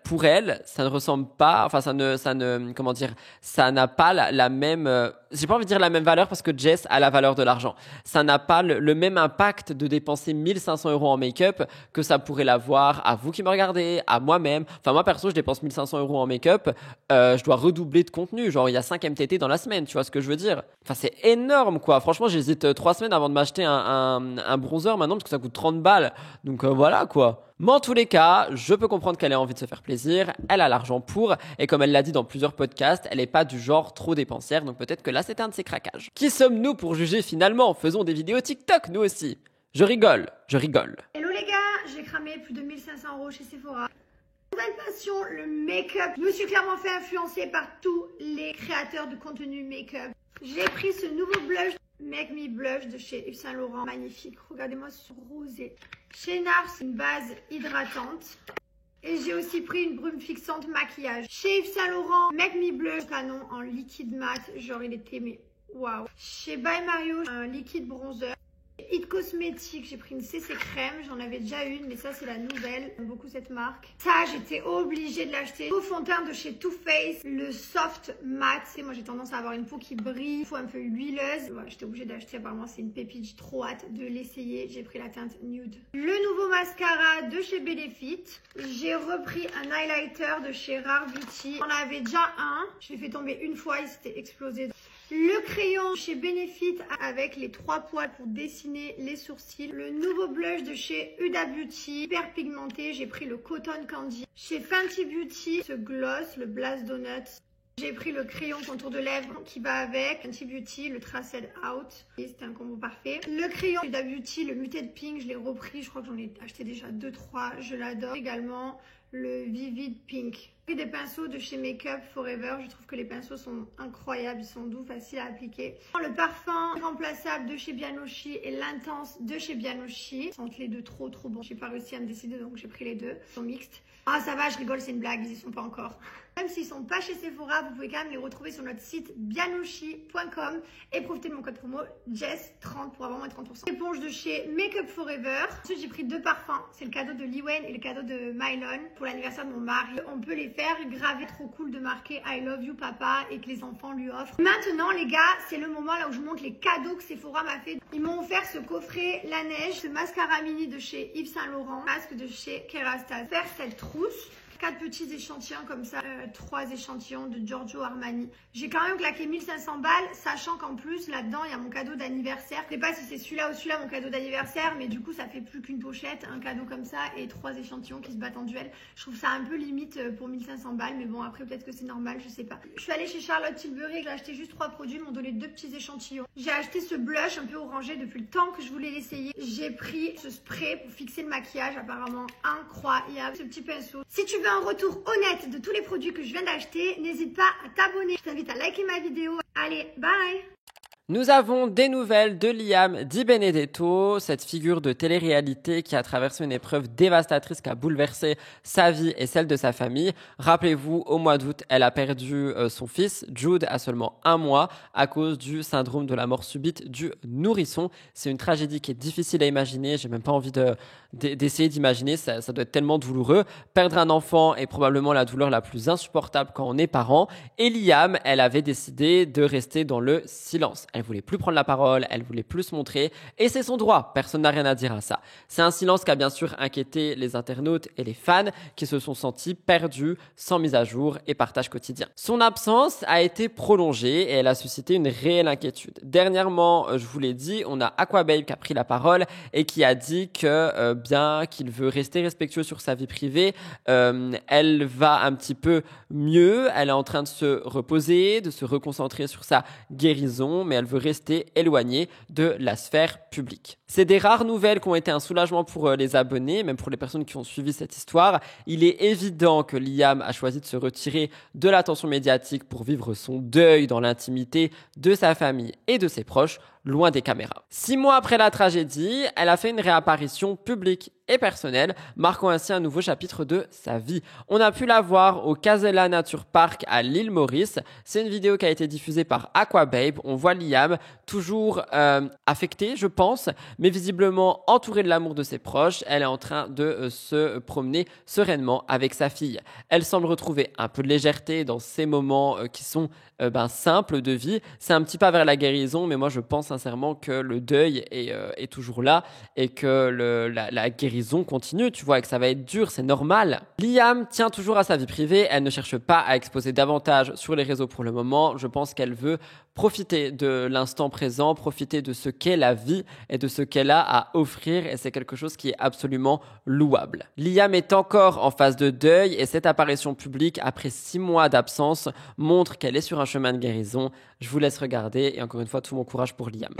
pour elle, ça ne ressemble pas, enfin ça n'a pas la même, j'ai pas envie de dire la même valeur parce que Jess a la valeur de l'argent. Ça n'a pas le même impact de dépenser 1 500 € en make-up que ça pourrait l'avoir à vous qui me regardez, à moi-même. Enfin moi perso, je dépense 1 500 € en make-up, je dois redoubler de contenu, genre il y a 5 MTT dans la semaine, tu vois ce que je veux dire? Enfin c'est énorme quoi. Franchement, j'hésite 3 semaines avant de m'acheter un bronzer maintenant parce que ça coûte 30 balles. Donc voilà quoi. Mais en tous les cas, je peux comprendre qu'elle ait envie de se faire plaisir, elle a l'argent pour, et comme elle l'a dit dans plusieurs podcasts, elle n'est pas du genre trop dépensière, donc peut-être que là c'est un de ses craquages. Qui sommes-nous pour juger finalement? Faisons des vidéos TikTok nous aussi. Je rigole. Hello les gars, j'ai cramé plus de 1 500 € chez Sephora. Nouvelle passion, le make-up. Je me suis clairement fait influencer par tous les créateurs de contenu make-up. J'ai pris ce nouveau blush Make Me Blush de chez Yves Saint Laurent. Magnifique, regardez-moi ce rosé. Chez NARS, c'est une base hydratante. Et j'ai aussi pris une brume fixante maquillage. Chez Yves Saint Laurent, Make Me Blush canon en liquide mat. Genre il était mais waouh. Chez By Mario, un liquide bronzer. It Cosmetics, j'ai pris une CC crème, j'en avais déjà une, mais ça c'est la nouvelle, j'aime beaucoup cette marque. Ça, j'étais obligée de l'acheter. Faux fond de teint de chez Too Faced, le Soft Matte. C'est moi j'ai tendance à avoir une peau qui brille, peau un peu huileuse. Ouais, j'étais obligée d'acheter, apparemment c'est une pépite, j'ai trop hâte de l'essayer. J'ai pris la teinte nude. Le nouveau mascara de chez Benefit. J'ai repris un highlighter de chez Rare Beauty. On avait déjà un, je l'ai fait tomber une fois, il s'était explosé. Le crayon chez Benefit avec les 3 poils pour dessiner les sourcils. Le nouveau blush de chez Huda Beauty, hyper pigmenté. J'ai pris le Cotton Candy. Chez Fenty Beauty, ce gloss, le Blast Donuts. J'ai pris le crayon contour de lèvres qui va avec. Fenty Beauty, le Traced Out. C'était un combo parfait. Le crayon Huda Beauty, le Muted Pink, je l'ai repris. Je crois que j'en ai acheté déjà 2-3. Je l'adore. Également le Vivid Pink. J'ai pris des pinceaux de chez Makeup Forever. Je trouve que les pinceaux sont incroyables. Ils sont doux, faciles à appliquer. Le parfum remplaçable de chez Bianoshi et l'intense de chez Bianoshi. Sentent les deux trop bon. J'ai pas réussi à me décider donc j'ai pris les deux. Ils sont mixtes. Ah ça va, je rigole, c'est une blague. Ils y sont pas encore. Même s'ils sont pas chez Sephora, vous pouvez quand même les retrouver sur notre site bianoshi.com et profitez de mon code promo Jess30 pour avoir moins de 30%. Éponge de chez Makeup Forever. Ensuite, j'ai pris 2 parfums. C'est le cadeau de Liwen et le cadeau de Mylon pour l'anniversaire de mon mari. On peut les faire graver, trop cool de marquer I love you papa et que les enfants lui offrent. Maintenant les gars, c'est le moment là où je montre les cadeaux que Sephora m'a fait. Ils m'ont offert ce coffret La Neige, ce mascara mini de chez Yves Saint Laurent, masque de chez Kerastase. Faire cette trousse. 4 petits échantillons comme ça, 3 échantillons de Giorgio Armani. J'ai quand même claqué 1 500 balles, sachant qu'en plus là-dedans il y a mon cadeau d'anniversaire. Je sais pas si c'est celui-là ou celui-là mon cadeau d'anniversaire, mais du coup ça fait plus qu'une pochette, un cadeau comme ça et 3 échantillons qui se battent en duel. Je trouve ça un peu limite pour 1 500 balles, mais bon après peut-être que c'est normal, je sais pas. Je suis allée chez Charlotte Tilbury, j'ai acheté juste 3 produits, ils m'ont donné 2 petits échantillons. J'ai acheté ce blush un peu orangé depuis le temps que je voulais l'essayer. J'ai pris ce spray pour fixer le maquillage, apparemment incroyable. Ce petit pinceau. Si tu veux un retour honnête de tous les produits que je viens d'acheter, n'hésite pas à t'abonner. Je t'invite à liker ma vidéo. Allez, bye! Nous avons des nouvelles de Liam Di Benedetto, cette figure de télé-réalité qui a traversé une épreuve dévastatrice qui a bouleversé sa vie et celle de sa famille. Rappelez-vous, au mois d'août, elle a perdu son fils, Jude, à seulement 1 mois à cause du syndrome de la mort subite du nourrisson. C'est une tragédie qui est difficile à imaginer. J'ai même pas envie d'essayer d'imaginer. Ça doit être tellement douloureux. Perdre un enfant est probablement la douleur la plus insupportable quand on est parent. Et Liam, elle avait décidé de rester dans le silence. elle voulait plus prendre la parole, elle voulait plus se montrer, et c'est son droit, personne n'a rien à dire à ça. C'est un silence qui a bien sûr inquiété les internautes et les fans qui se sont sentis perdus, sans mise à jour et partage quotidien. Son absence a été prolongée et elle a suscité une réelle inquiétude. Dernièrement, je vous l'ai dit, on a Aquababe qui a pris la parole et qui a dit que bien qu'il veut rester respectueux sur sa vie privée, elle va un petit peu mieux, elle est en train de se reposer, de se reconcentrer sur sa guérison, mais elle veut rester éloignée de la sphère publique. C'est des rares nouvelles qui ont été un soulagement pour les abonnés, même pour les personnes qui ont suivi cette histoire. Il est évident que Liam a choisi de se retirer de l'attention médiatique pour vivre son deuil dans l'intimité de sa famille et de ses proches, loin des caméras. 6 mois après la tragédie, elle a fait une réapparition publique et personnelle, marquant ainsi un nouveau chapitre de sa vie. On a pu la voir au Casella Nature Park à l'île Maurice. C'est une vidéo qui a été diffusée par Aquababe. On voit Liam toujours affectée, je pense, mais visiblement entourée de l'amour de ses proches. Elle est en train de se promener sereinement avec sa fille. Elle semble retrouver un peu de légèreté dans ces moments qui sont simples de vie. C'est un petit pas vers la guérison, mais moi je pense sincèrement que le deuil est toujours là et que la guérison continue, tu vois, et que ça va être dur, c'est normal. Liam tient toujours à sa vie privée, elle ne cherche pas à exposer davantage sur les réseaux pour le moment. Je pense qu'elle veut profiter de l'instant présent, profiter de ce qu'est la vie et de ce qu'elle a à offrir, et c'est quelque chose qui est absolument louable. Liam est encore en phase de deuil et cette apparition publique après 6 mois d'absence montre qu'elle est sur un chemin de guérison. Je vous laisse regarder et encore une fois tout mon courage pour Liam.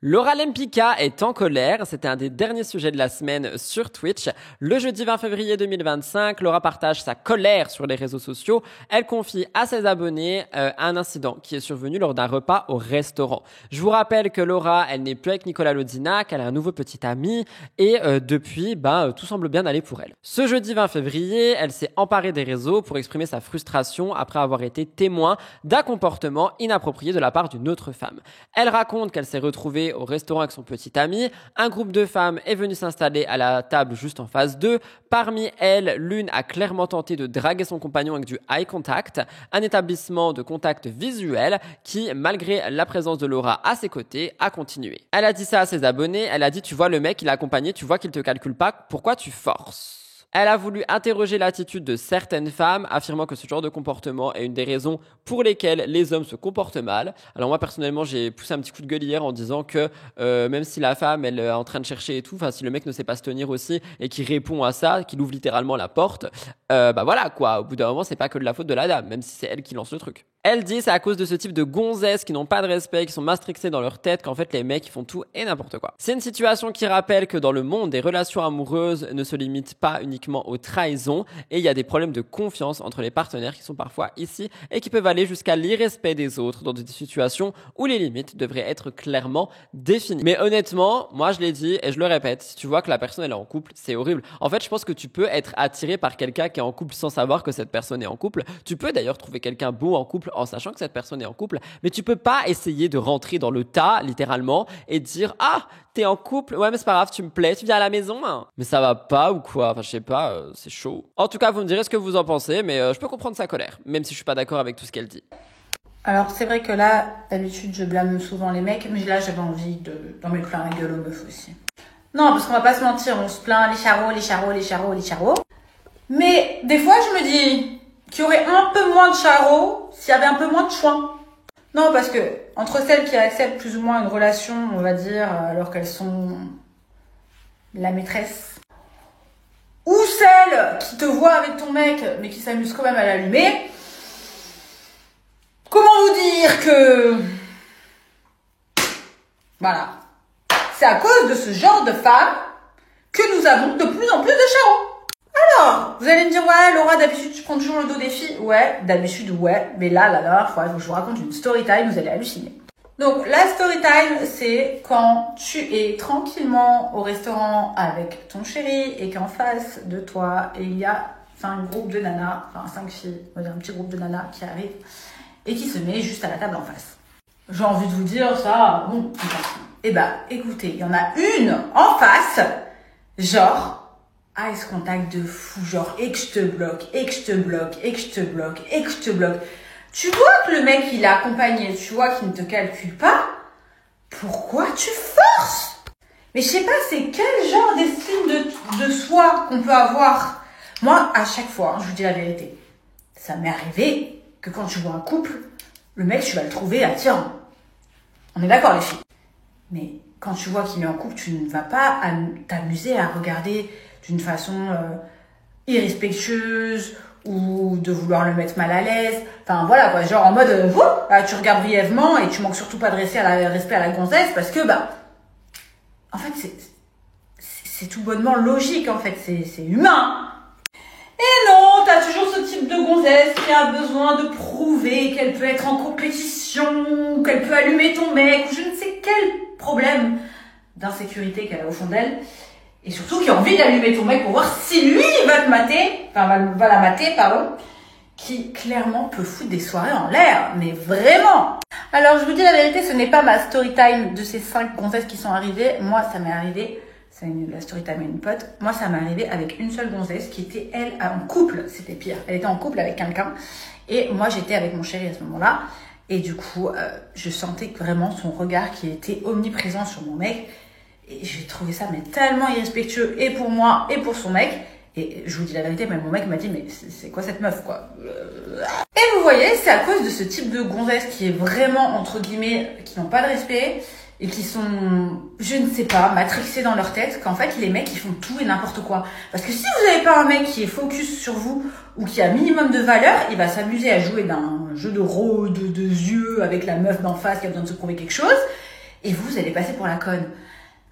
Laura Lempicka est en colère, c'était un des derniers sujets de la semaine sur Twitch. Le jeudi 20 février 2025, Laura partage sa colère sur les réseaux sociaux. Elle confie à ses abonnés un incident qui est survenu lors d'un repas au restaurant. Je vous rappelle que Laura, elle n'est plus avec Nicolas Lodina, qu'elle a un nouveau petit ami et depuis, tout semble bien aller pour elle. Ce jeudi 20 février, elle s'est emparée des réseaux pour exprimer sa frustration après avoir été témoin d'un comportement inapproprié de la part d'une autre femme. Elle raconte qu'elle s'est retrouvée au restaurant avec son petit ami. Un groupe de femmes est venu s'installer à la table juste en face d'eux. Parmi elles, l'une a clairement tenté de draguer son compagnon avec du eye contact, un établissement de contact visuel qui, malgré la présence de Laura à ses côtés, a continué. Elle a dit ça à ses abonnés. Elle a dit, tu vois le mec, il a accompagné, tu vois qu'il te calcule pas, pourquoi tu forces ? Elle a voulu interroger l'attitude de certaines femmes, affirmant que ce genre de comportement est une des raisons pour lesquelles les hommes se comportent mal. Alors moi, personnellement, j'ai poussé un petit coup de gueule hier en disant que même si la femme, elle est en train de chercher et tout, enfin si le mec ne sait pas se tenir aussi et qui répond à ça, qu'il ouvre littéralement la porte, voilà quoi, au bout d'un moment, c'est pas que de la faute de la dame, même si c'est elle qui lance le truc. Elle dit c'est à cause de ce type de gonzesses qui n'ont pas de respect, qui sont mastrixées dans leur tête, qu'en fait les mecs ils font tout et n'importe quoi. C'est une situation qui rappelle que dans le monde des relations amoureuses ne se limite pas uniquement aux trahisons et il y a des problèmes de confiance entre les partenaires qui sont parfois ici et qui peuvent aller jusqu'à l'irrespect des autres dans des situations où les limites devraient être clairement définies. Mais honnêtement, moi je l'ai dit et je le répète, si tu vois que la personne elle est en couple, c'est horrible. En fait, je pense que tu peux être attiré par quelqu'un qui est en couple sans savoir que cette personne est en couple. Tu peux d'ailleurs trouver quelqu'un beau en couple en sachant que cette personne est en couple, mais tu peux pas essayer de rentrer dans le tas, littéralement, et dire « Ah, t'es en couple, ouais mais c'est pas grave, tu me plais, tu viens à la maison hein. ?» Mais ça va pas ou quoi? Enfin je sais pas, c'est chaud. En tout cas, vous me direz ce que vous en pensez, mais je peux comprendre sa colère, même si je suis pas d'accord avec tout ce qu'elle dit. Alors c'est vrai que là, d'habitude je blâme souvent les mecs, mais là j'avais envie d'en mettre plein la gueule aux meufs aussi. Non, parce qu'on va pas se mentir, on se plaint les charros, les charros, les charros, les charros. Mais des fois je me dis qu'il y aurait un peu moins de charros s'il y avait un peu moins de choix. Non, parce que entre celles qui acceptent plus ou moins une relation, on va dire, alors qu'elles sont la maîtresse, ou celles qui te voient avec ton mec, mais qui s'amusent quand même à l'allumer, comment vous dire que... Voilà. C'est à cause de ce genre de femmes que nous avons de plus en plus de charros. Alors, vous allez me dire, ouais, Laura, d'habitude, tu prends toujours le dos des filles. Ouais, d'habitude, ouais. Mais là, la dernière fois, je vous raconte une story time, vous allez halluciner. Donc, la story time, c'est quand tu es tranquillement au restaurant avec ton chéri et qu'en face de toi, il y a un groupe de nanas, 5 filles, on va dire un petit groupe de nanas qui arrive et qui se met juste à la table en face. J'ai envie de vous dire ça, bon, eh ben, écoutez, il y en a une en face, genre, eyes contact de fou, genre, et que je te bloque, et que je te bloque, et que je te bloque, et que je te bloque. Tu vois que le mec, il est accompagné, tu vois qu'il ne te calcule pas. Pourquoi tu forces? Mais je sais pas, c'est quel genre d'estime de soi qu'on peut avoir? Moi, à chaque fois, je vous dis la vérité, ça m'est arrivé que quand tu vois un couple, le mec, tu vas le trouver attirant. On est d'accord, les filles? Mais quand tu vois qu'il est en couple, tu ne vas pas t'amuser à regarder d'une façon irrespectueuse ou de vouloir le mettre mal à l'aise. Enfin voilà quoi, genre en mode tu regardes brièvement et tu manques surtout pas de respect à la gonzesse parce que en fait c'est tout bonnement logique en fait, c'est humain. Et non, t'as toujours ce type de gonzesse qui a besoin de prouver qu'elle peut être en compétition, ou qu'elle peut allumer ton mec, ou je ne sais quel problème d'insécurité qu'elle a au fond d'elle. Et surtout qui a envie d'allumer ton mec pour voir si lui va te mater, enfin va la mater, pardon, qui clairement peut foutre des soirées en l'air, mais vraiment. Alors je vous dis la vérité, ce n'est pas ma story time de ces 5 gonzesses qui sont arrivées. Moi ça m'est arrivé, c'est la story time à une pote, moi ça m'est arrivé avec une seule gonzesse qui était elle en couple, c'était pire. Elle était en couple avec quelqu'un et moi j'étais avec mon chéri à ce moment-là. Et du coup, je sentais vraiment son regard qui était omniprésent sur mon mec. Et j'ai trouvé ça mais tellement irrespectueux et pour moi et pour son mec. Et je vous dis la vérité, même mon mec m'a dit mais c'est quoi cette meuf quoi. Et vous voyez, c'est à cause de ce type de gonzesse qui est vraiment entre guillemets, qui n'ont pas de respect et qui sont, je ne sais pas, matrixés dans leur tête, qu'en fait les mecs ils font tout et n'importe quoi. Parce que si vous n'avez pas un mec qui est focus sur vous ou qui a un minimum de valeur, il va s'amuser à jouer d'un jeu de rôle, de yeux avec la meuf d'en face qui a besoin de se prouver quelque chose et vous allez passer pour la conne.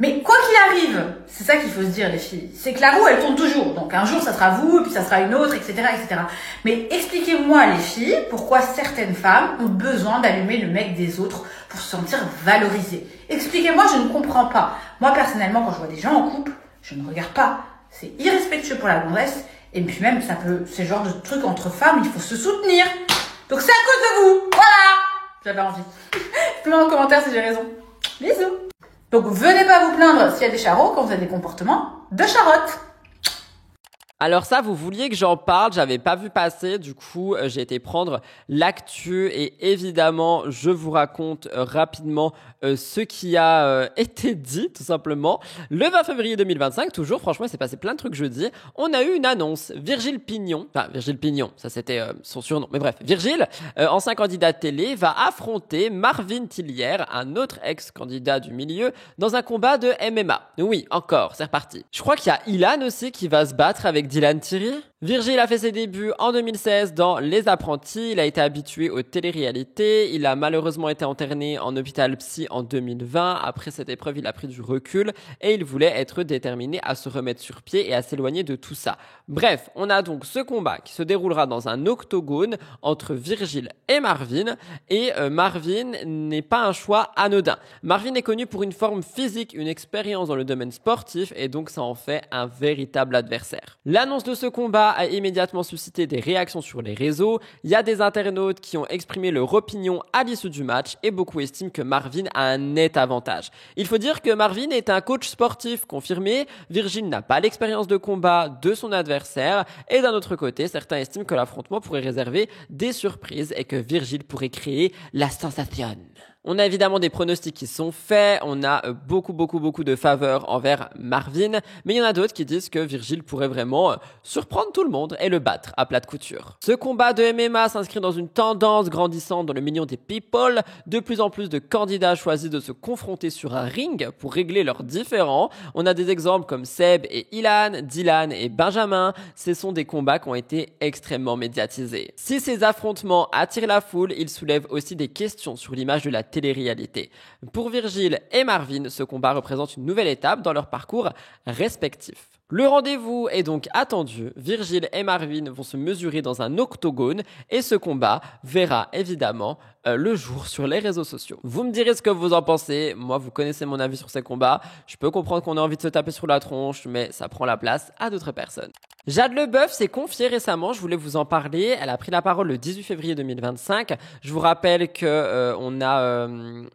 Mais quoi qu'il arrive, c'est ça qu'il faut se dire les filles, c'est que la roue elle tourne toujours. Donc un jour ça sera vous, puis ça sera une autre, etc. etc. Mais expliquez-moi les filles, pourquoi certaines femmes ont besoin d'allumer le mec des autres pour se sentir valorisées. Expliquez-moi, je ne comprends pas. Moi personnellement, quand je vois des gens en couple, je ne regarde pas. C'est irrespectueux pour la gonzesse, et puis même ça peut, c'est le genre de truc entre femmes, il faut se soutenir. Donc c'est à cause de vous, voilà. J'avais envie. Dites-moi en commentaire si j'ai raison. Bisous. Donc venez pas vous plaindre s'il y a des charros quand vous avez des comportements de charotte. Alors ça, vous vouliez que j'en parle, j'avais pas vu passer, du coup j'ai été prendre l'actu et évidemment je vous raconte rapidement ce qui a été dit tout simplement. Le 20 février 2025, toujours, franchement il s'est passé plein de trucs jeudi, on a eu une annonce. Virgile Pignon, ça c'était son surnom, mais bref, Virgile, ancien candidat télé, va affronter Marvin Tillière, un autre ex-candidat du milieu, dans un combat de MMA. Oui, encore, c'est reparti. Je crois qu'il y a Ilan aussi qui va se battre avec Dylan Thierry. Virgile a fait ses débuts en 2016 dans Les Apprentis, il a été habitué aux téléréalités, il a malheureusement été interné en hôpital psy en 2020, après cette épreuve il a pris du recul et il voulait être déterminé à se remettre sur pied et à s'éloigner de tout ça. Bref, on a donc ce combat qui se déroulera dans un octogone entre Virgile et Marvin, et Marvin n'est pas un choix anodin. Marvin est connu pour une forme physique, une expérience dans le domaine sportif et donc ça en fait un véritable adversaire. L'annonce de ce combat a immédiatement suscité des réactions sur les réseaux. Il y a des internautes qui ont exprimé leur opinion à l'issue du match et beaucoup estiment que Marvin a un net avantage. Il faut dire que Marvin est un coach sportif confirmé, Virgile n'a pas l'expérience de combat de son adversaire et d'un autre côté, certains estiment que l'affrontement pourrait réserver des surprises et que Virgile pourrait créer la sensation. On a évidemment des pronostics qui sont faits, on a beaucoup de faveurs envers Marvin, mais il y en a d'autres qui disent que Virgile pourrait vraiment surprendre tout le monde et le battre à plat de couture. Ce combat de MMA s'inscrit dans une tendance grandissante dans le milieu des people. De plus en plus de candidats choisissent de se confronter sur un ring pour régler leurs différends. On a des exemples comme Seb et Ilan, Dylan et Benjamin. Ce sont des combats qui ont été extrêmement médiatisés. Si ces affrontements attirent la foule, ils soulèvent aussi des questions sur l'image de la télé-réalité. Pour Virgile et Marvin, ce combat représente une nouvelle étape dans leur parcours respectifs. Le rendez-vous est donc attendu. Virgile et Marvin vont se mesurer dans un octogone et ce combat verra évidemment le jour sur les réseaux sociaux. Vous me direz ce que vous en pensez. Moi, vous connaissez mon avis sur ces combats. Je peux comprendre qu'on a envie de se taper sur la tronche, mais ça prend la place à d'autres personnes. Jade Leboeuf s'est confiée récemment, je voulais vous en parler. Elle a pris la parole le 18 février 2025. Je vous rappelle que on a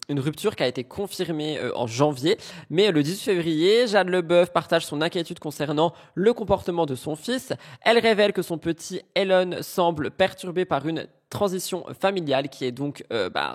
une rupture qui a été confirmée en janvier. Mais le 18 février, Jade Leboeuf partage son inquiétude concernant le comportement de son fils. Elle révèle que son petit Elon semble perturbé par une transition familiale qui est donc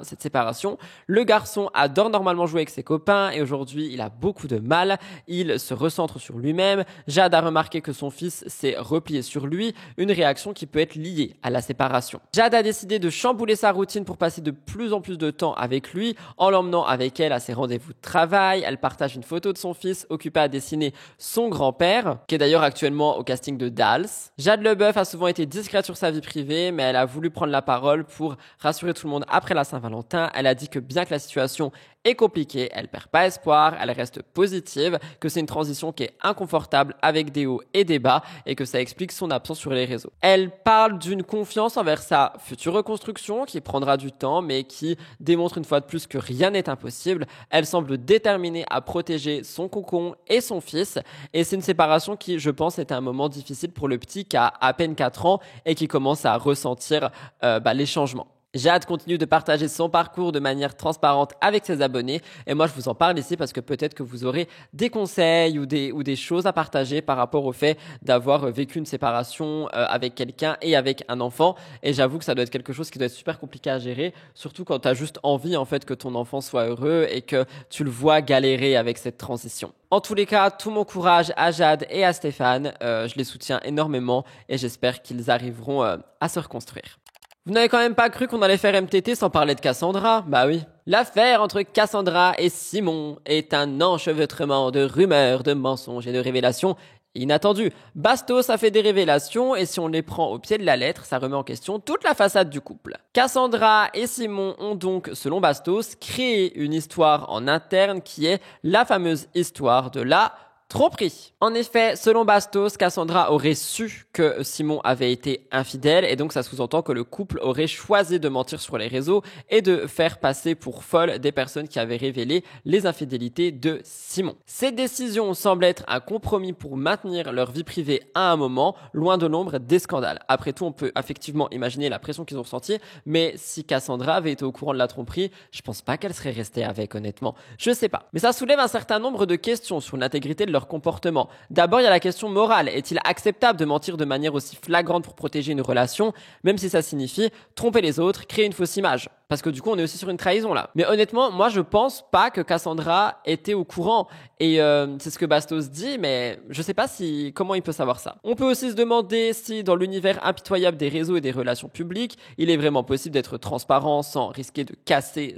cette séparation. Le garçon adore normalement jouer avec ses copains et aujourd'hui il a beaucoup de mal. Il se recentre sur lui-même. Jade a remarqué que son fils s'est replié sur lui, une réaction qui peut être liée à la séparation. Jade a décidé de chambouler sa routine pour passer de plus en plus de temps avec lui en l'emmenant avec elle à ses rendez-vous de travail. Elle partage une photo de son fils occupé à dessiner son grand-père, qui est d'ailleurs actuellement au casting de Dals. Jade Leboeuf a souvent été discrète sur sa vie privée, mais elle a voulu prendre la parole pour rassurer tout le monde après la Saint-Valentin. Elle a dit que bien que la situation est compliquée, elle perd pas espoir, elle reste positive, que c'est une transition qui est inconfortable avec des hauts et des bas et que ça explique son absence sur les réseaux. Elle parle d'une confiance envers sa future reconstruction qui prendra du temps mais qui démontre une fois de plus que rien n'est impossible. Elle semble déterminée à protéger son cocon et son fils et c'est une séparation qui, je pense, est un moment difficile pour le petit qui a à peine 4 ans et qui commence à ressentir les changements. Jade continue de partager son parcours de manière transparente avec ses abonnés et moi je vous en parle ici parce que peut-être que vous aurez des conseils ou des choses à partager par rapport au fait d'avoir vécu une séparation avec quelqu'un et avec un enfant et j'avoue que ça doit être quelque chose qui doit être super compliqué à gérer, surtout quand tu as juste envie en fait que ton enfant soit heureux et que tu le vois galérer avec cette transition. En tous les cas, tout mon courage à Jade et à Stéphane, je les soutiens énormément et j'espère qu'ils arriveront à se reconstruire. Vous n'avez quand même pas cru qu'on allait faire MTT sans parler de Cassandra? Bah oui. L'affaire entre Cassandra et Simon est un enchevêtrement de rumeurs, de mensonges et de révélations inattendues. Bastos a fait des révélations et si on les prend au pied de la lettre, ça remet en question toute la façade du couple. Cassandra et Simon ont donc, selon Bastos, créé une histoire en interne qui est la fameuse histoire de la tromperie. En effet, selon Bastos, Cassandra aurait su que Simon avait été infidèle et donc ça sous-entend que le couple aurait choisi de mentir sur les réseaux et de faire passer pour folles des personnes qui avaient révélé les infidélités de Simon. Cette décision semble être un compromis pour maintenir leur vie privée à un moment, loin de l'ombre des scandales. Après tout, on peut effectivement imaginer la pression qu'ils ont ressentie, mais si Cassandra avait été au courant de la tromperie, je pense pas qu'elle serait restée avec, honnêtement. Je sais pas. Mais ça soulève un certain nombre de questions sur l'intégrité de leur comportement. D'abord, il y a la question morale. Est-il acceptable de mentir de manière aussi flagrante pour protéger une relation, même si ça signifie tromper les autres, créer une fausse image? Parce que du coup, on est aussi sur une trahison là. Mais honnêtement, moi, je pense pas que Cassandra était au courant. Et c'est ce que Bastos dit, mais je sais pas comment il peut savoir ça. On peut aussi se demander si, dans l'univers impitoyable des réseaux et des relations publiques, il est vraiment possible d'être transparent sans risquer de casser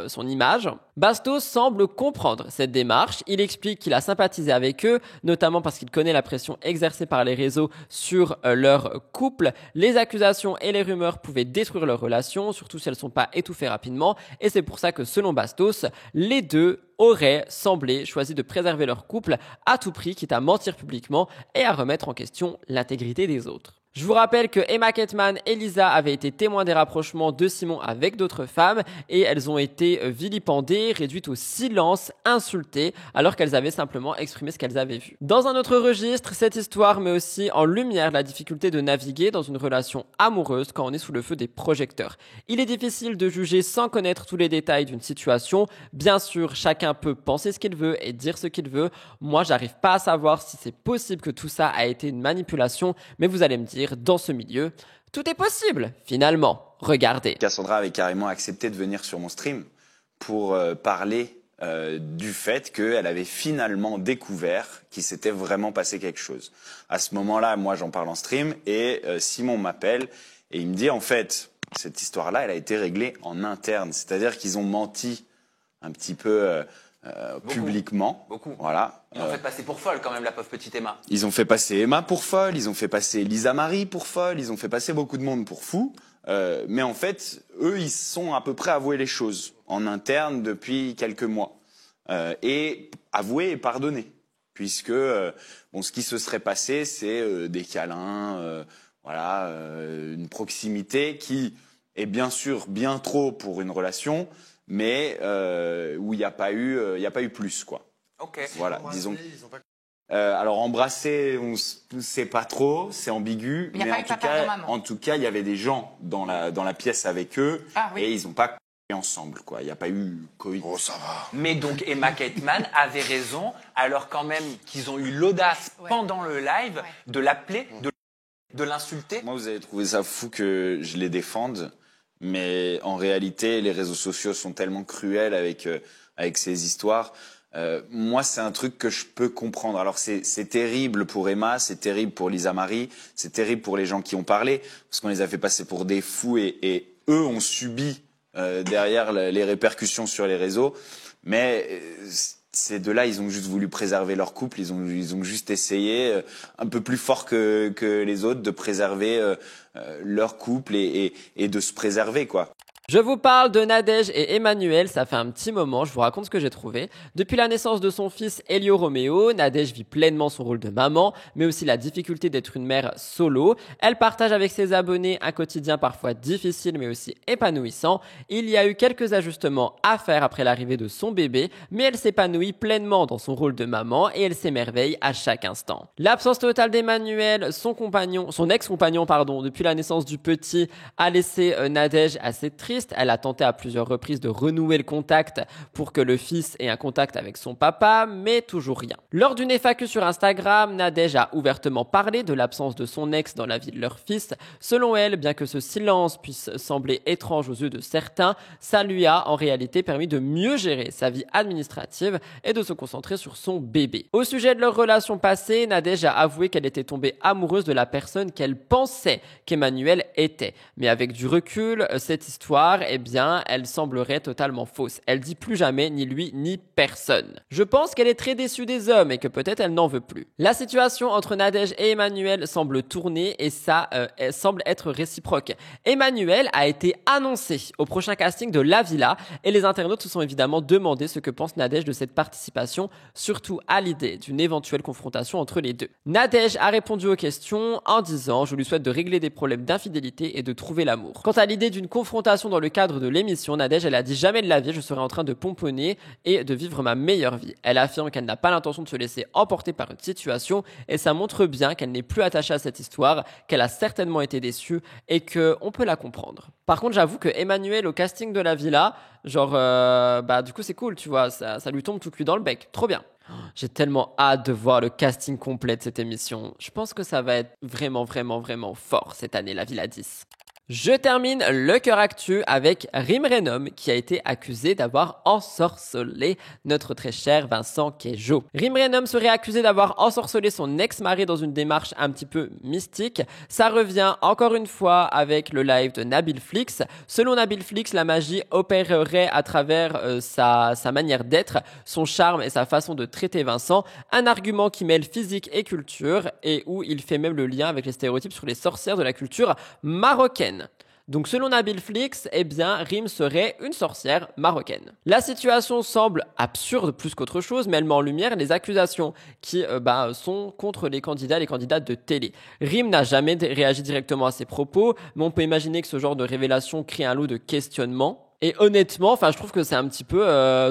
son image. Bastos semble comprendre cette démarche. Il explique qu'il a sympathisé avec eux, notamment parce qu'il connaît la pression exercée par les réseaux sur leur couple. Les accusations et les rumeurs pouvaient détruire leur relation, surtout si elles sont pas étouffées rapidement. Et c'est pour ça que, selon Bastos, les deux auraient semblé choisi de préserver leur couple à tout prix, quitte à mentir publiquement et à remettre en question l'intégrité des autres. Je vous rappelle que Emma Ketman et Lisa avaient été témoins des rapprochements de Simon avec d'autres femmes et elles ont été vilipendées, réduites au silence, insultées, alors qu'elles avaient simplement exprimé ce qu'elles avaient vu. Dans un autre registre, cette histoire met aussi en lumière la difficulté de naviguer dans une relation amoureuse quand on est sous le feu des projecteurs. Il est difficile de juger sans connaître tous les détails d'une situation. Bien sûr, chacun peut penser ce qu'il veut et dire ce qu'il veut. Moi, j'arrive pas à savoir si c'est possible que tout ça a été une manipulation, mais vous allez me dire, dans ce milieu, tout est possible, finalement. Regardez. Cassandra avait carrément accepté de venir sur mon stream pour parler du fait qu'elle avait finalement découvert qu'il s'était vraiment passé quelque chose. À ce moment-là, moi, j'en parle en stream et Simon m'appelle et il me dit, en fait, cette histoire-là, elle a été réglée en interne. C'est-à-dire qu'ils ont menti un petit peu publiquement. Beaucoup. Voilà. Ils l'ont fait passer pour folle quand même, la pauvre petite Emma. Ils ont fait passer Emma pour folle, ils ont fait passer Lisa Marie pour folle, ils ont fait passer beaucoup de monde pour fou. Mais en fait, eux, ils sont à peu près avoués les choses en interne depuis quelques mois. Et avoués et pardonnés. Puisque ce qui se serait passé, c'est des câlins, une proximité qui est bien sûr bien trop pour une relation, mais où il n'y a pas eu plus, quoi. Ok. Voilà, disons. Alors embrasser, on ne sait pas trop, c'est ambigu, mais en tout cas, il y avait des gens dans la pièce avec eux et ils n'ont pas couché ensemble, quoi. Il n'y a pas eu Covid. Oh, ça va. Mais donc Emma Ketman avait raison, alors quand même qu'ils ont eu l'audace pendant le live de l'appeler, de l'insulter. Moi, vous avez trouvé ça fou que je les défende. Mais en réalité, les réseaux sociaux sont tellement cruels avec ces histoires. Moi, c'est un truc que je peux comprendre. Alors, c'est terrible pour Emma, c'est terrible pour Lisa Marie, c'est terrible pour les gens qui ont parlé, parce qu'on les a fait passer pour des fous et eux ont subi derrière les répercussions sur les réseaux. Mais ces deux-là, ils ont juste voulu préserver leur couple, ils ont juste essayé, un peu plus fort que les autres, de préserver leur couple et de se préserver, quoi. Je vous parle de Nadège et Emmanuel, ça fait un petit moment, je vous raconte ce que j'ai trouvé. Depuis la naissance de son fils Elio Romeo, Nadège vit pleinement son rôle de maman, mais aussi la difficulté d'être une mère solo. Elle partage avec ses abonnés un quotidien parfois difficile mais aussi épanouissant. Il y a eu quelques ajustements à faire après l'arrivée de son bébé, mais elle s'épanouit pleinement dans son rôle de maman et elle s'émerveille à chaque instant. L'absence totale d'Emmanuel, son ex-compagnon, depuis la naissance du petit, a laissé Nadège assez triste. Elle a tenté à plusieurs reprises de renouer le contact pour que le fils ait un contact avec son papa, mais toujours rien. Lors d'une FAQ sur Instagram, Nadège a ouvertement parlé de l'absence de son ex dans la vie de leur fils. Selon elle, bien que ce silence puisse sembler étrange aux yeux de certains, ça lui a en réalité permis de mieux gérer sa vie administrative et de se concentrer sur son bébé. Au sujet de leur relation passée, Nadège a avoué qu'elle était tombée amoureuse de la personne qu'elle pensait qu'Emmanuel était. Mais avec du recul, cette histoire, eh bien, elle semblerait totalement fausse. Elle dit plus jamais ni lui ni personne. Je pense qu'elle est très déçue des hommes et que peut-être elle n'en veut plus. La situation entre Nadège et Emmanuel semble tourner et ça semble être réciproque. Emmanuel a été annoncé au prochain casting de La Villa et les internautes se sont évidemment demandé ce que pense Nadège de cette participation, surtout à l'idée d'une éventuelle confrontation entre les deux. Nadège a répondu aux questions en disant « Je lui souhaite de régler des problèmes d'infidélité et de trouver l'amour ». Quant à l'idée d'une confrontation dans le cadre de l'émission, Nadège, elle a dit jamais de la vie, je serai en train de pomponner et de vivre ma meilleure vie. Elle affirme qu'elle n'a pas l'intention de se laisser emporter par une situation et ça montre bien qu'elle n'est plus attachée à cette histoire, qu'elle a certainement été déçue et qu'on peut la comprendre. Par contre, j'avoue que Emmanuel au casting de La Villa, du coup c'est cool, tu vois, ça lui tombe tout cuit dans le bec, trop bien. J'ai tellement hâte de voir le casting complet de cette émission. Je pense que ça va être vraiment fort cette année, La Villa 10. Je termine le cœur actu avec Rim Renom qui a été accusé d'avoir ensorcelé notre très cher Vincent Queijo. Rim Renom serait accusé d'avoir ensorcelé son ex-mari dans une démarche un petit peu mystique. Ça revient encore une fois avec le live de Nabil Flix. Selon Nabil Flix, la magie opérerait à travers sa manière d'être, son charme et sa façon de traiter Vincent. Un argument qui mêle physique et culture et où il fait même le lien avec les stéréotypes sur les sorcières de la culture marocaine. Donc selon Nabil Flix, eh bien Rim serait une sorcière marocaine. La situation semble absurde plus qu'autre chose, mais elle met en lumière les accusations qui sont contre les candidates de télé. Rim n'a jamais réagi directement à ces propos, mais on peut imaginer que ce genre de révélation crée un lot de questionnements. Et honnêtement, je trouve que c'est un petit peu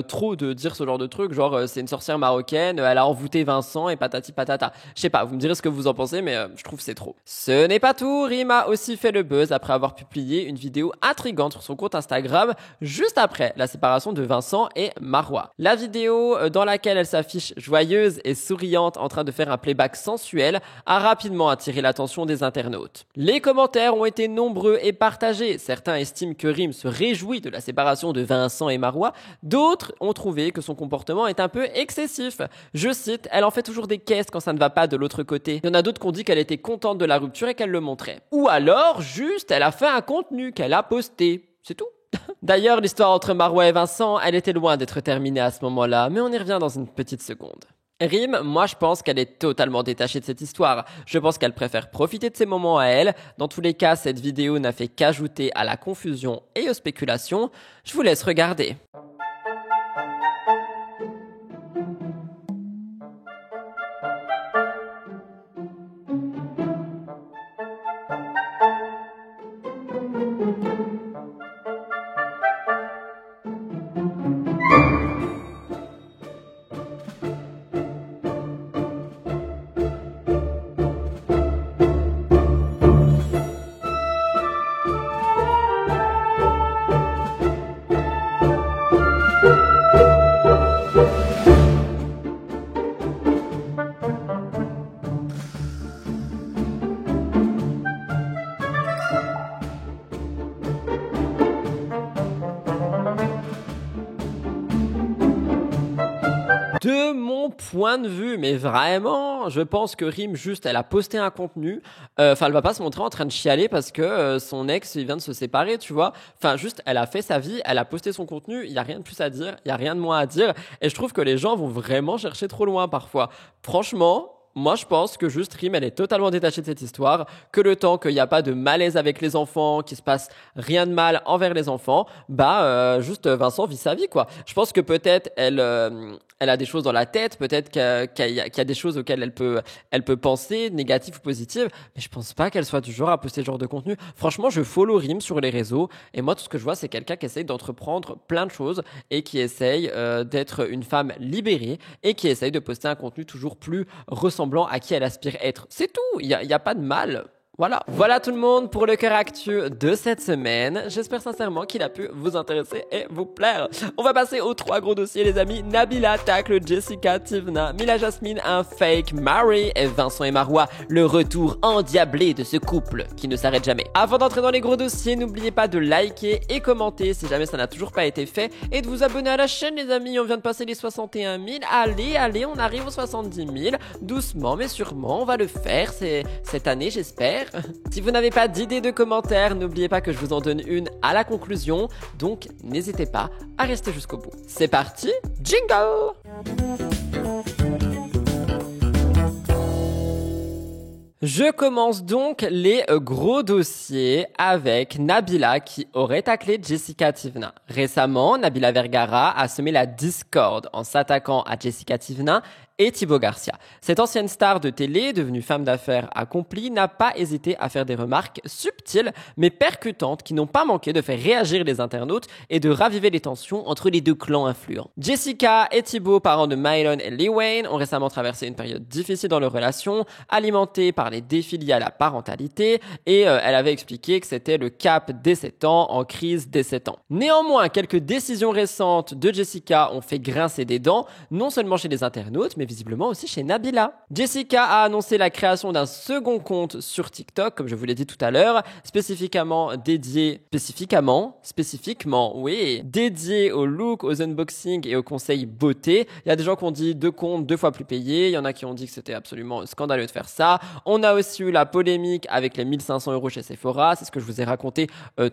trop de dire ce genre de truc, genre c'est une sorcière marocaine, elle a envoûté Vincent et patati patata. Je sais pas, vous me direz ce que vous en pensez, mais je trouve que c'est trop. Ce n'est pas tout, Rim a aussi fait le buzz après avoir publié une vidéo intrigante sur son compte Instagram juste après la séparation de Vincent et Marwa. La vidéo dans laquelle elle s'affiche joyeuse et souriante en train de faire un playback sensuel a rapidement attiré l'attention des internautes. Les commentaires ont été nombreux et partagés. Certains estiment que Rim se réjouit de la séparation de Vincent et Marwa, d'autres ont trouvé que son comportement est un peu excessif. Je cite, elle en fait toujours des caisses quand ça ne va pas de l'autre côté. Il y en a d'autres qui ont dit qu'elle était contente de la rupture et qu'elle le montrait. Ou alors, juste, elle a fait un contenu qu'elle a posté. C'est tout. D'ailleurs, l'histoire entre Marwa et Vincent, elle était loin d'être terminée à ce moment-là, mais on y revient dans une petite seconde. Rim, moi je pense qu'elle est totalement détachée de cette histoire. Je pense qu'elle préfère profiter de ces moments à elle. Dans tous les cas, cette vidéo n'a fait qu'ajouter à la confusion et aux spéculations. Je vous laisse regarder. point de vue, mais vraiment, je pense que Rim, juste, elle a posté un contenu. Enfin, elle va pas se montrer en train de chialer parce que son ex, il vient de se séparer, tu vois. Enfin, juste, elle a fait sa vie, elle a posté son contenu. Il y a rien de plus à dire, il y a rien de moins à dire. Et je trouve que les gens vont vraiment chercher trop loin parfois. Franchement. Moi, je pense que juste Rim, elle est totalement détachée de cette histoire, que le temps qu'il n'y a pas de malaise avec les enfants, qu'il se passe rien de mal envers les enfants, juste Vincent vit sa vie, quoi. Je pense que peut-être elle a des choses dans la tête, peut-être qu'il y a des choses auxquelles elle peut penser, négatives ou positives, mais je pense pas qu'elle soit du genre à poster ce genre de contenu. Franchement, je follow Rim sur les réseaux, et moi, tout ce que je vois, c'est quelqu'un qui essaye d'entreprendre plein de choses, et qui essaye d'être une femme libérée, et qui essaye de poster un contenu toujours plus ressemblant à qui elle aspire être. C'est tout, il y a pas de mal. Voilà tout le monde pour le cœur actu de cette semaine. J'espère sincèrement qu'il a pu vous intéresser et vous plaire. On va passer aux 3 gros dossiers les amis. Nabila tacle Jessica Tivna, Mila Jasmine un fake Mary et Vincent et Marois le retour endiablé de ce couple qui ne s'arrête jamais. Avant d'entrer dans les gros dossiers, n'oubliez pas de liker et commenter si jamais ça n'a toujours pas été fait et de vous abonner à la chaîne les amis. On vient de passer les 61 000. Allez, on arrive aux 70 000. Doucement mais sûrement, on va le faire cette année j'espère. Si vous n'avez pas d'idée de commentaire, n'oubliez pas que je vous en donne une à la conclusion, donc n'hésitez pas à rester jusqu'au bout. C'est parti, jingle! Je commence donc les gros dossiers avec Nabila qui aurait taclé Jessica Tivna. Récemment, Nabila Vergara a semé la discorde en s'attaquant à Jessica Tivna et Thibaut Garcia. Cette ancienne star de télé, devenue femme d'affaires accomplie, n'a pas hésité à faire des remarques subtiles mais percutantes qui n'ont pas manqué de faire réagir les internautes et de raviver les tensions entre les deux clans influents. Jessica et Thibaut, parents de Mylon et Lil Wayne, ont récemment traversé une période difficile dans leur relation, alimentée par les défis liés à la parentalité, et elle avait expliqué que c'était le cap dès 7 ans, en crise dès 7 ans. Néanmoins, quelques décisions récentes de Jessica ont fait grincer des dents, non seulement chez les internautes, mais visiblement aussi chez Nabila. Jessica a annoncé la création d'un second compte sur TikTok, comme je vous l'ai dit tout à l'heure, spécifiquement, dédié au look, aux unboxings et aux conseils beauté. Il y a des gens qui ont dit 2 comptes 2 fois plus payés, il y en a qui ont dit que c'était absolument scandaleux de faire ça. On a aussi eu la polémique avec les 1500 € chez Sephora, c'est ce que je vous ai raconté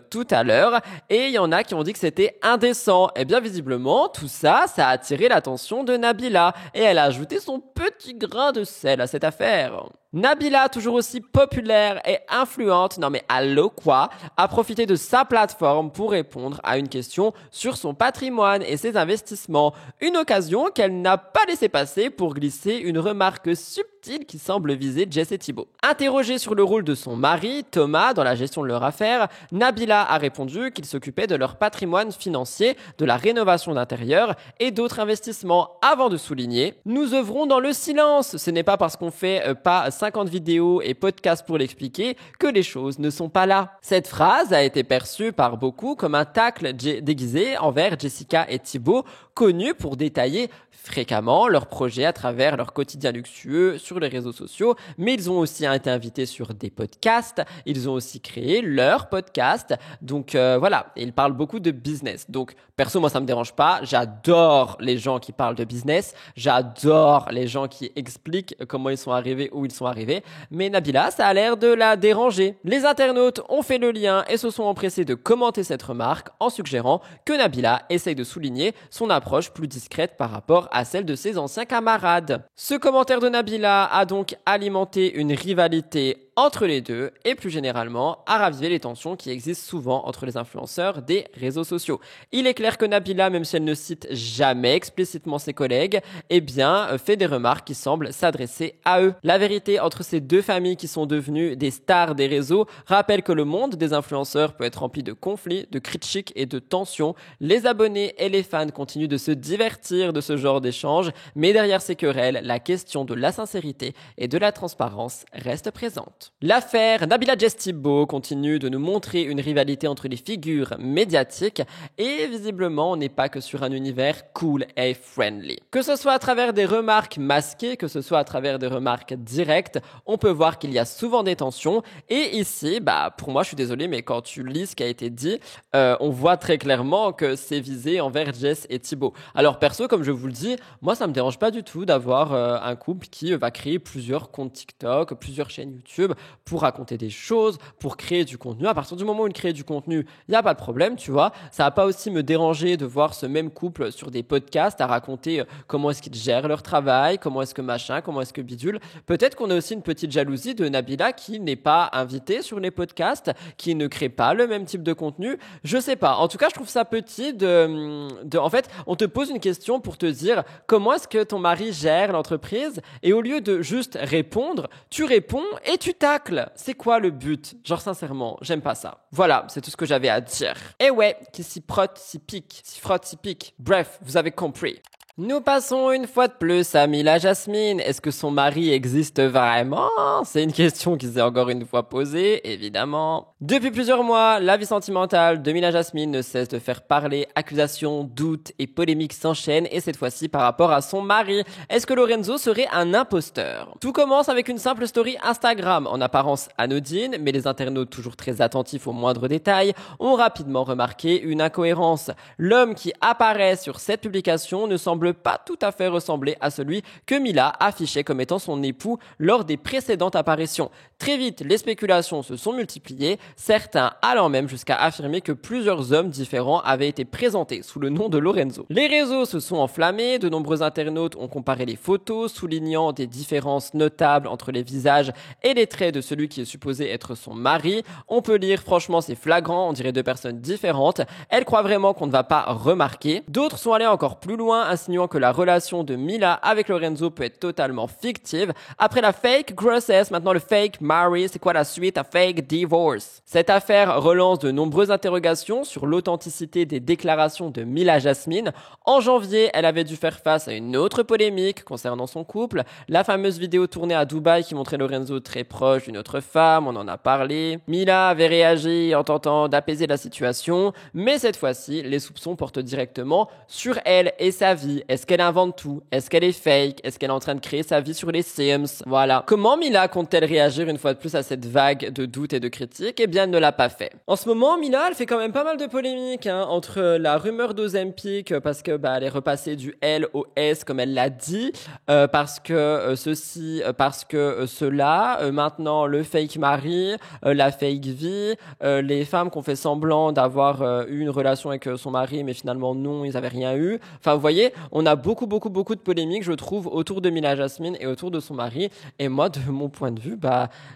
tout à l'heure, et il y en a qui ont dit que c'était indécent. Et bien visiblement, tout ça, ça a attiré l'attention de Nabila, et elle a ajouté son petit grain de sel à cette affaire. Nabila, toujours aussi populaire et influente, non mais allô quoi, a profité de sa plateforme pour répondre à une question sur son patrimoine et ses investissements. Une occasion qu'elle n'a pas laissé passer pour glisser une remarque subtile qui semble viser Jess et Thibaut. Interrogée sur le rôle de son mari, Thomas, dans la gestion de leur affaire, Nabila a répondu qu'il s'occupait de leur patrimoine financier, de la rénovation d'intérieur et d'autres investissements, avant de souligner « Nous œuvrons dans le silence. Ce n'est pas parce qu'on fait pas 50 vidéos et podcasts pour l'expliquer que les choses ne sont pas là. » Cette phrase a été perçue par beaucoup comme un tacle déguisé envers Jessica et Thibaut, connus pour détailler fréquemment leurs projets à travers leur quotidien luxueux sur les réseaux sociaux, mais ils ont aussi été invités sur des podcasts, ils ont aussi créé leur podcast, donc voilà, ils parlent beaucoup de business. Donc perso, moi ça me dérange pas, j'adore les gens qui parlent de business, j'adore les gens qui expliquent comment ils sont arrivés où ils sont arrivés, mais Nabila, ça a l'air de la déranger. Les internautes ont fait le lien et se sont empressés de commenter cette remarque en suggérant que Nabila essaye de souligner son approche plus discrète par rapport à celle de ses anciens camarades. Ce commentaire de Nabila a donc alimenté une rivalité entre les deux et plus généralement a ravivé les tensions qui existent souvent entre les influenceurs des réseaux sociaux. Il est clair que Nabila, même si elle ne cite jamais explicitement ses collègues, fait des remarques qui semblent s'adresser à eux. La vérité entre ces deux familles qui sont devenues des stars des réseaux rappelle que le monde des influenceurs peut être rempli de conflits, de critiques et de tensions. Les abonnés et les fans continuent de se divertir de ce genre d'échanges, mais derrière ces querelles, la question de la sincérité et de la transparence reste présente. importante. L'affaire Nabila Jess-Thibault continue de nous montrer une rivalité entre les figures médiatiques et visiblement on n'est pas que sur un univers cool et friendly. Que ce soit à travers des remarques masquées, que ce soit à travers des remarques directes, on peut voir qu'il y a souvent des tensions et ici, pour moi je suis désolé mais quand tu lis ce qui a été dit, on voit très clairement que c'est visé envers Jess et Thibault. Alors perso, comme je vous le dis, moi ça me dérange pas du tout d'avoir un couple qui va créer plusieurs comptes TikTok, plusieurs chaînes YouTube pour raconter des choses, pour créer du contenu. À partir du moment où ils créent du contenu, il n'y a pas de problème, tu vois. Ça va pas aussi me déranger de voir ce même couple sur des podcasts à raconter comment est-ce qu'ils gèrent leur travail, comment est-ce que machin, comment est-ce que bidule. Peut-être qu'on a aussi une petite jalousie de Nabila qui n'est pas invitée sur les podcasts, qui ne crée pas le même type de contenu. Je sais pas. En tout cas, je trouve ça petit en fait, on te pose une question pour te dire comment est-ce que ton mari gère l'entreprise et au lieu de juste répondre, tu réponds et tu tacles. C'est quoi le but? Genre sincèrement, j'aime pas ça. Voilà, c'est tout ce que j'avais à dire. Et ouais, qui s'y frotte, s'y pique, s'y frotte, s'y pique. Bref, vous avez compris. Nous passons une fois de plus à Mila Jasmine. Est-ce que son mari existe vraiment? C'est une question qui s'est encore une fois posée, évidemment. Depuis plusieurs mois, la vie sentimentale de Mila Jasmine ne cesse de faire parler. Accusations, doutes et polémiques s'enchaînent et cette fois-ci par rapport à son mari. Est-ce que Lorenzo serait un imposteur? Tout commence avec une simple story Instagram, en apparence anodine, mais les internautes toujours très attentifs aux moindres détails ont rapidement remarqué une incohérence. L'homme qui apparaît sur cette publication ne semble pas tout à fait ressembler à celui que Mila affichait comme étant son époux lors des précédentes apparitions. Très vite, les spéculations se sont multipliées, certains allant même jusqu'à affirmer que plusieurs hommes différents avaient été présentés sous le nom de Lorenzo. Les réseaux se sont enflammés, de nombreux internautes ont comparé les photos, soulignant des différences notables entre les visages et les traits de celui qui est supposé être son mari. On peut lire, franchement c'est flagrant, on dirait deux personnes différentes. Elle croit vraiment qu'on ne va pas remarquer. D'autres sont allés encore plus loin, insinuant que la relation de Mila avec Lorenzo peut être totalement fictive. Après la fake grossesse, maintenant le fake marriage, c'est quoi la suite à fake divorce? Cette affaire relance de nombreuses interrogations sur l'authenticité des déclarations de Mila Jasmine. En janvier, elle avait dû faire face à une autre polémique concernant son couple, la fameuse vidéo tournée à Dubaï qui montrait Lorenzo très proche d'une autre femme, on en a parlé. Mila avait réagi en tentant d'apaiser la situation, mais cette fois-ci, les soupçons portent directement sur elle et sa vie. Est-ce qu'elle invente tout? Est-ce qu'elle est fake? Est-ce qu'elle est en train de créer sa vie sur les Sims? Voilà. Comment Mila compte-t-elle réagir une fois de plus à cette vague de doutes et de critiques? Eh bien, elle ne l'a pas fait. En ce moment, Mila, elle fait quand même pas mal de polémiques, entre la rumeur d'Ozempic, parce que, elle est repassée du L au S, comme elle l'a dit, parce que ceci, parce que cela, maintenant, le fake mari, la fake vie, les femmes qui ont fait semblant d'avoir eu une relation avec son mari, mais finalement, non, ils avaient rien eu. Enfin, vous voyez, on a beaucoup de polémiques, je trouve, autour de Mila Jasmine et autour de son mari. Et moi, de mon point de vue,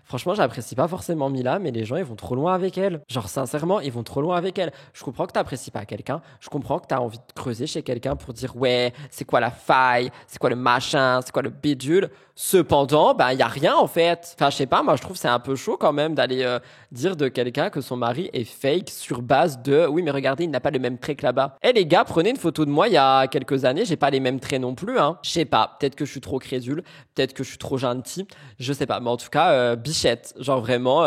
franchement, j'apprécie pas forcément Mila, mais les gens, ils vont trop loin avec elle. Genre, sincèrement, ils vont trop loin avec elle. Je comprends que t'apprécies pas quelqu'un. Je comprends que t'as envie de creuser chez quelqu'un pour dire, ouais, c'est quoi la faille? C'est quoi le machin? C'est quoi le bidule? Cependant, y a rien, en fait. Enfin, je sais pas, moi, je trouve que c'est un peu chaud quand même d'aller dire de quelqu'un que son mari est fake sur base de, oui, mais regardez, il n'a pas le même trait que là-bas. Eh, les gars, prenez une photo de moi il y a quelques années, j'ai pas les mêmes traits non plus, Je sais pas, peut-être que je suis trop crédule, peut-être que je suis trop gentil, je sais pas, mais en tout cas, bichette, genre vraiment,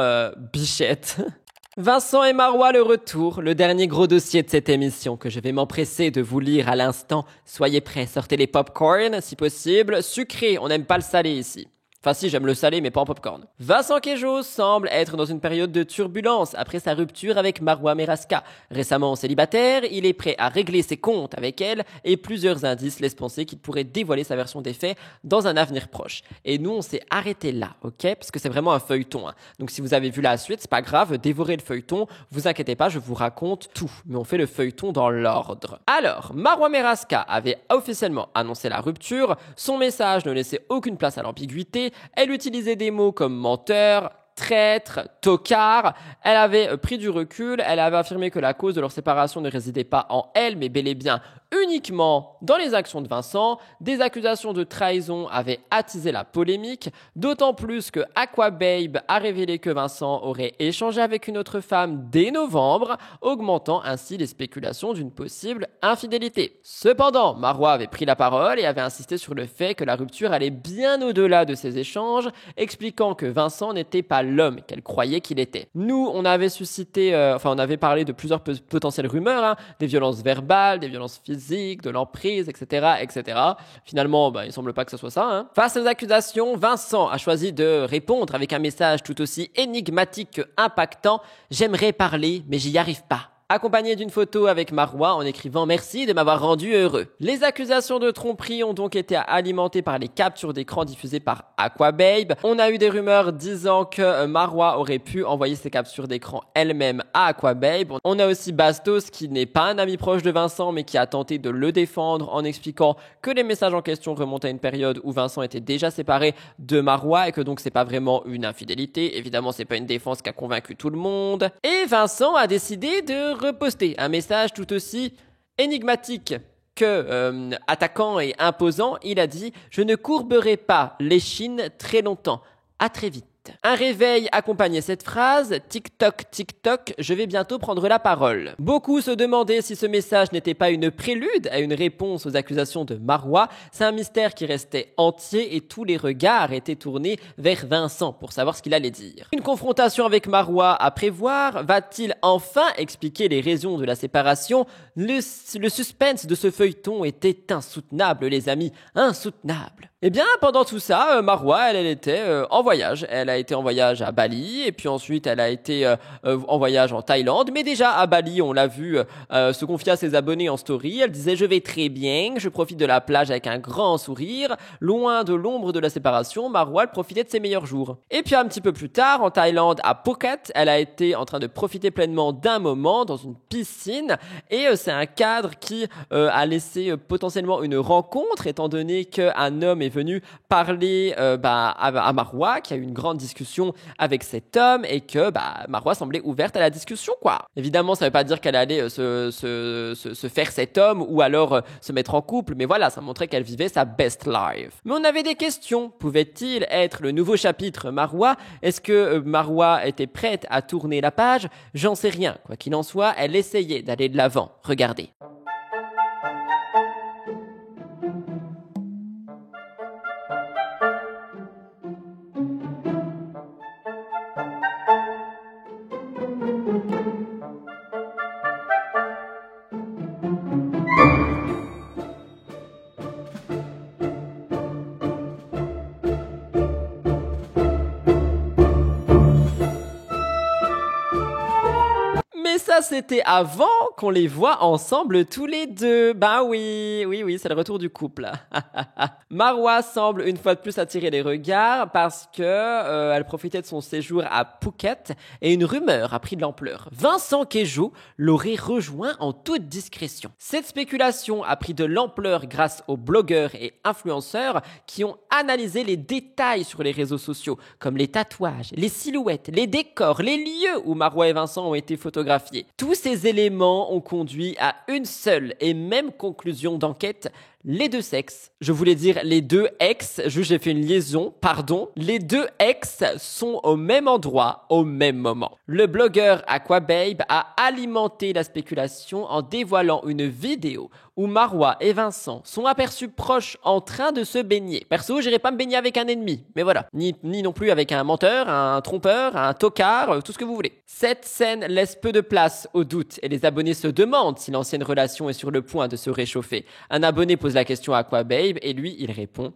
bichette. Vincent et Marois, le retour, le dernier gros dossier de cette émission que je vais m'empresser de vous lire à l'instant. Soyez prêts, sortez les popcorn, si possible, sucré, on n'aime pas le salé ici. Enfin si, j'aime le salé, mais pas en popcorn. Vincent Queijo semble être dans une période de turbulence après sa rupture avec Marois Meraska. Récemment célibataire, il est prêt à régler ses comptes avec elle et plusieurs indices laissent penser qu'il pourrait dévoiler sa version des faits dans un avenir proche. Et nous, on s'est arrêté là, ok? Parce que c'est vraiment un feuilleton. Donc si vous avez vu la suite, c'est pas grave, dévorez le feuilleton. Vous inquiétez pas, je vous raconte tout. Mais on fait le feuilleton dans l'ordre. Alors, Marois Meraska avait officiellement annoncé la rupture. Son message ne laissait aucune place à l'ambiguïté. Elle utilisait des mots comme menteur, traître, tocard. Elle avait pris du recul, elle avait affirmé que la cause de leur séparation ne résidait pas en elle, mais bel et bien uniquement dans les actions de Vincent. Des accusations de trahison avaient attisé la polémique, d'autant plus que Aquababe a révélé que Vincent aurait échangé avec une autre femme dès novembre, augmentant ainsi les spéculations d'une possible infidélité. Cependant, Marois avait pris la parole et avait insisté sur le fait que la rupture allait bien au-delà de ces échanges, expliquant que Vincent n'était pas l'homme qu'elle croyait qu'il était. Nous, on avait on avait parlé de plusieurs potentielles rumeurs, des violences verbales, des violences physiques, de l'emprise, etc., etc. Finalement, il semble pas que ce soit ça. Face aux accusations, Vincent a choisi de répondre avec un message tout aussi énigmatique que impactant. « J'aimerais parler, mais j'y arrive pas ». Accompagné d'une photo avec Marois en écrivant « Merci de m'avoir rendu heureux ». Les accusations de tromperie ont donc été alimentées par les captures d'écran diffusées par Aquababe. On a eu des rumeurs disant que Marois aurait pu envoyer ces captures d'écran elle-même à Aquababe. On a aussi Bastos qui n'est pas un ami proche de Vincent mais qui a tenté de le défendre en expliquant que les messages en question remontent à une période où Vincent était déjà séparé de Marois et que donc c'est pas vraiment une infidélité. Évidemment, c'est pas une défense qui a convaincu tout le monde. Et Vincent a décidé de reposter un message tout aussi énigmatique que attaquant et imposant. Il a dit « Je ne courberai pas l'échine très longtemps. À très vite ». Un réveil accompagnait cette phrase « TikTok, TikTok, je vais bientôt prendre la parole ». Beaucoup se demandaient si ce message n'était pas une prélude à une réponse aux accusations de Marois. C'est un mystère qui restait entier et tous les regards étaient tournés vers Vincent pour savoir ce qu'il allait dire. Une confrontation avec Marois à prévoir. Va-t-il enfin expliquer les raisons de la séparation ? Le suspense de ce feuilleton était insoutenable, les amis, insoutenable. Eh bien, pendant tout ça, Marois, elle était en voyage. Elle a été en voyage à Bali et puis ensuite elle a été en voyage en Thaïlande. Mais déjà à Bali, on l'a vu se confier à ses abonnés en story. Elle disait « Je vais très bien, je profite de la plage avec un grand sourire. » Loin de l'ombre de la séparation, Marois, elle profitait de ses meilleurs jours. Et puis un petit peu plus tard, en Thaïlande, à Phuket, elle a été en train de profiter pleinement d'un moment dans une piscine. Et c'est un cadre qui a laissé potentiellement une rencontre, étant donné qu'un homme est venu parler à Marois, qui a eu une grande discussion avec cet homme et que Marois semblait ouverte à la discussion, quoi. Évidemment, ça veut pas dire qu'elle allait se faire cet homme ou alors se mettre en couple, mais voilà, ça montrait qu'elle vivait sa best life. Mais on avait des questions. Pouvait-il être le nouveau chapitre Marois ? Est-ce que Marois était prête à tourner la page ? J'en sais rien. Quoi qu'il en soit, elle essayait d'aller de l'avant. Regardez. Ça, c'était avant qu'on les voit ensemble tous les deux. Oui, c'est le retour du couple. Marois semble une fois de plus attirer les regards parce que elle profitait de son séjour à Phuket et une rumeur a pris de l'ampleur. Vincent Queijo l'aurait rejoint en toute discrétion. Cette spéculation a pris de l'ampleur grâce aux blogueurs et influenceurs qui ont analysé les détails sur les réseaux sociaux, comme les tatouages, les silhouettes, les décors, les lieux où Marois et Vincent ont été photographiés. Tous ces éléments ont conduit à une seule et même conclusion d'enquête: les deux sexes. Je voulais dire les deux ex, j'ai fait une liaison, pardon. Les deux ex sont au même endroit, au même moment. Le blogueur Aquababe a alimenté la spéculation en dévoilant une vidéo où Marois et Vincent sont aperçus proches en train de se baigner. Perso, j'irai pas me baigner avec un ennemi, mais voilà. Ni non plus avec un menteur, un trompeur, un tocard, tout ce que vous voulez. Cette scène laisse peu de place au doute et les abonnés se demandent si l'ancienne relation est sur le point de se réchauffer. Un abonné pose la question à Aquababe et lui, il répond: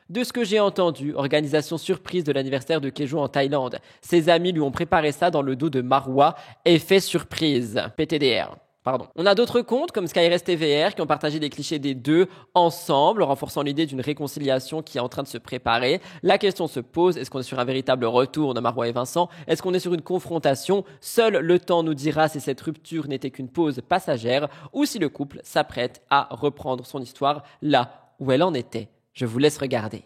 de ce que j'ai entendu, organisation surprise de l'anniversaire de Queijo en Thaïlande. Ses amis lui ont préparé ça dans le dos de Marois. Effet surprise. PTDR. Pardon. On a d'autres comptes comme Skyrest TVR qui ont partagé des clichés des deux ensemble, renforçant l'idée d'une réconciliation qui est en train de se préparer. La question se pose, est-ce qu'on est sur un véritable retour de Marois et Vincent ? Est-ce qu'on est sur une confrontation ? Seul le temps nous dira si cette rupture n'était qu'une pause passagère ou si le couple s'apprête à reprendre son histoire là où elle en était. Je vous laisse regarder.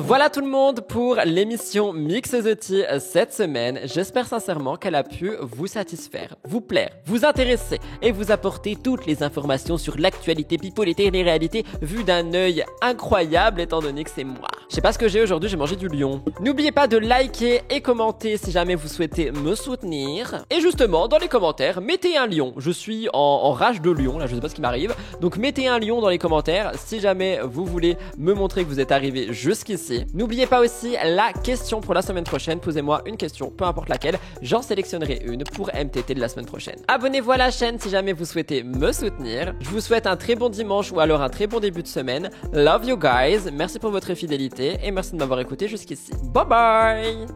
Voilà tout le monde pour l'émission Mix the Tea cette semaine. J'espère sincèrement qu'elle a pu vous satisfaire, vous plaire, vous intéresser et vous apporter toutes les informations sur l'actualité people et les réalités vues d'un œil incroyable étant donné que c'est moi. Je sais pas ce que j'ai aujourd'hui, j'ai mangé du lion. N'oubliez pas de liker et commenter si jamais vous souhaitez me soutenir. Et justement, dans les commentaires, mettez un lion. Je suis en rage de lion, là je sais pas ce qui m'arrive. Donc mettez un lion dans les commentaires si jamais vous voulez me montrer que vous êtes arrivé jusqu'ici. N'oubliez pas aussi la question pour la semaine prochaine. Posez-moi une question, peu importe laquelle. J'en sélectionnerai une pour MTT de la semaine prochaine. Abonnez-vous à la chaîne si jamais vous souhaitez me soutenir. Je vous souhaite un très bon dimanche ou alors un très bon début de semaine. Love you guys. Merci pour votre fidélité et merci de m'avoir écouté jusqu'ici. Bye bye!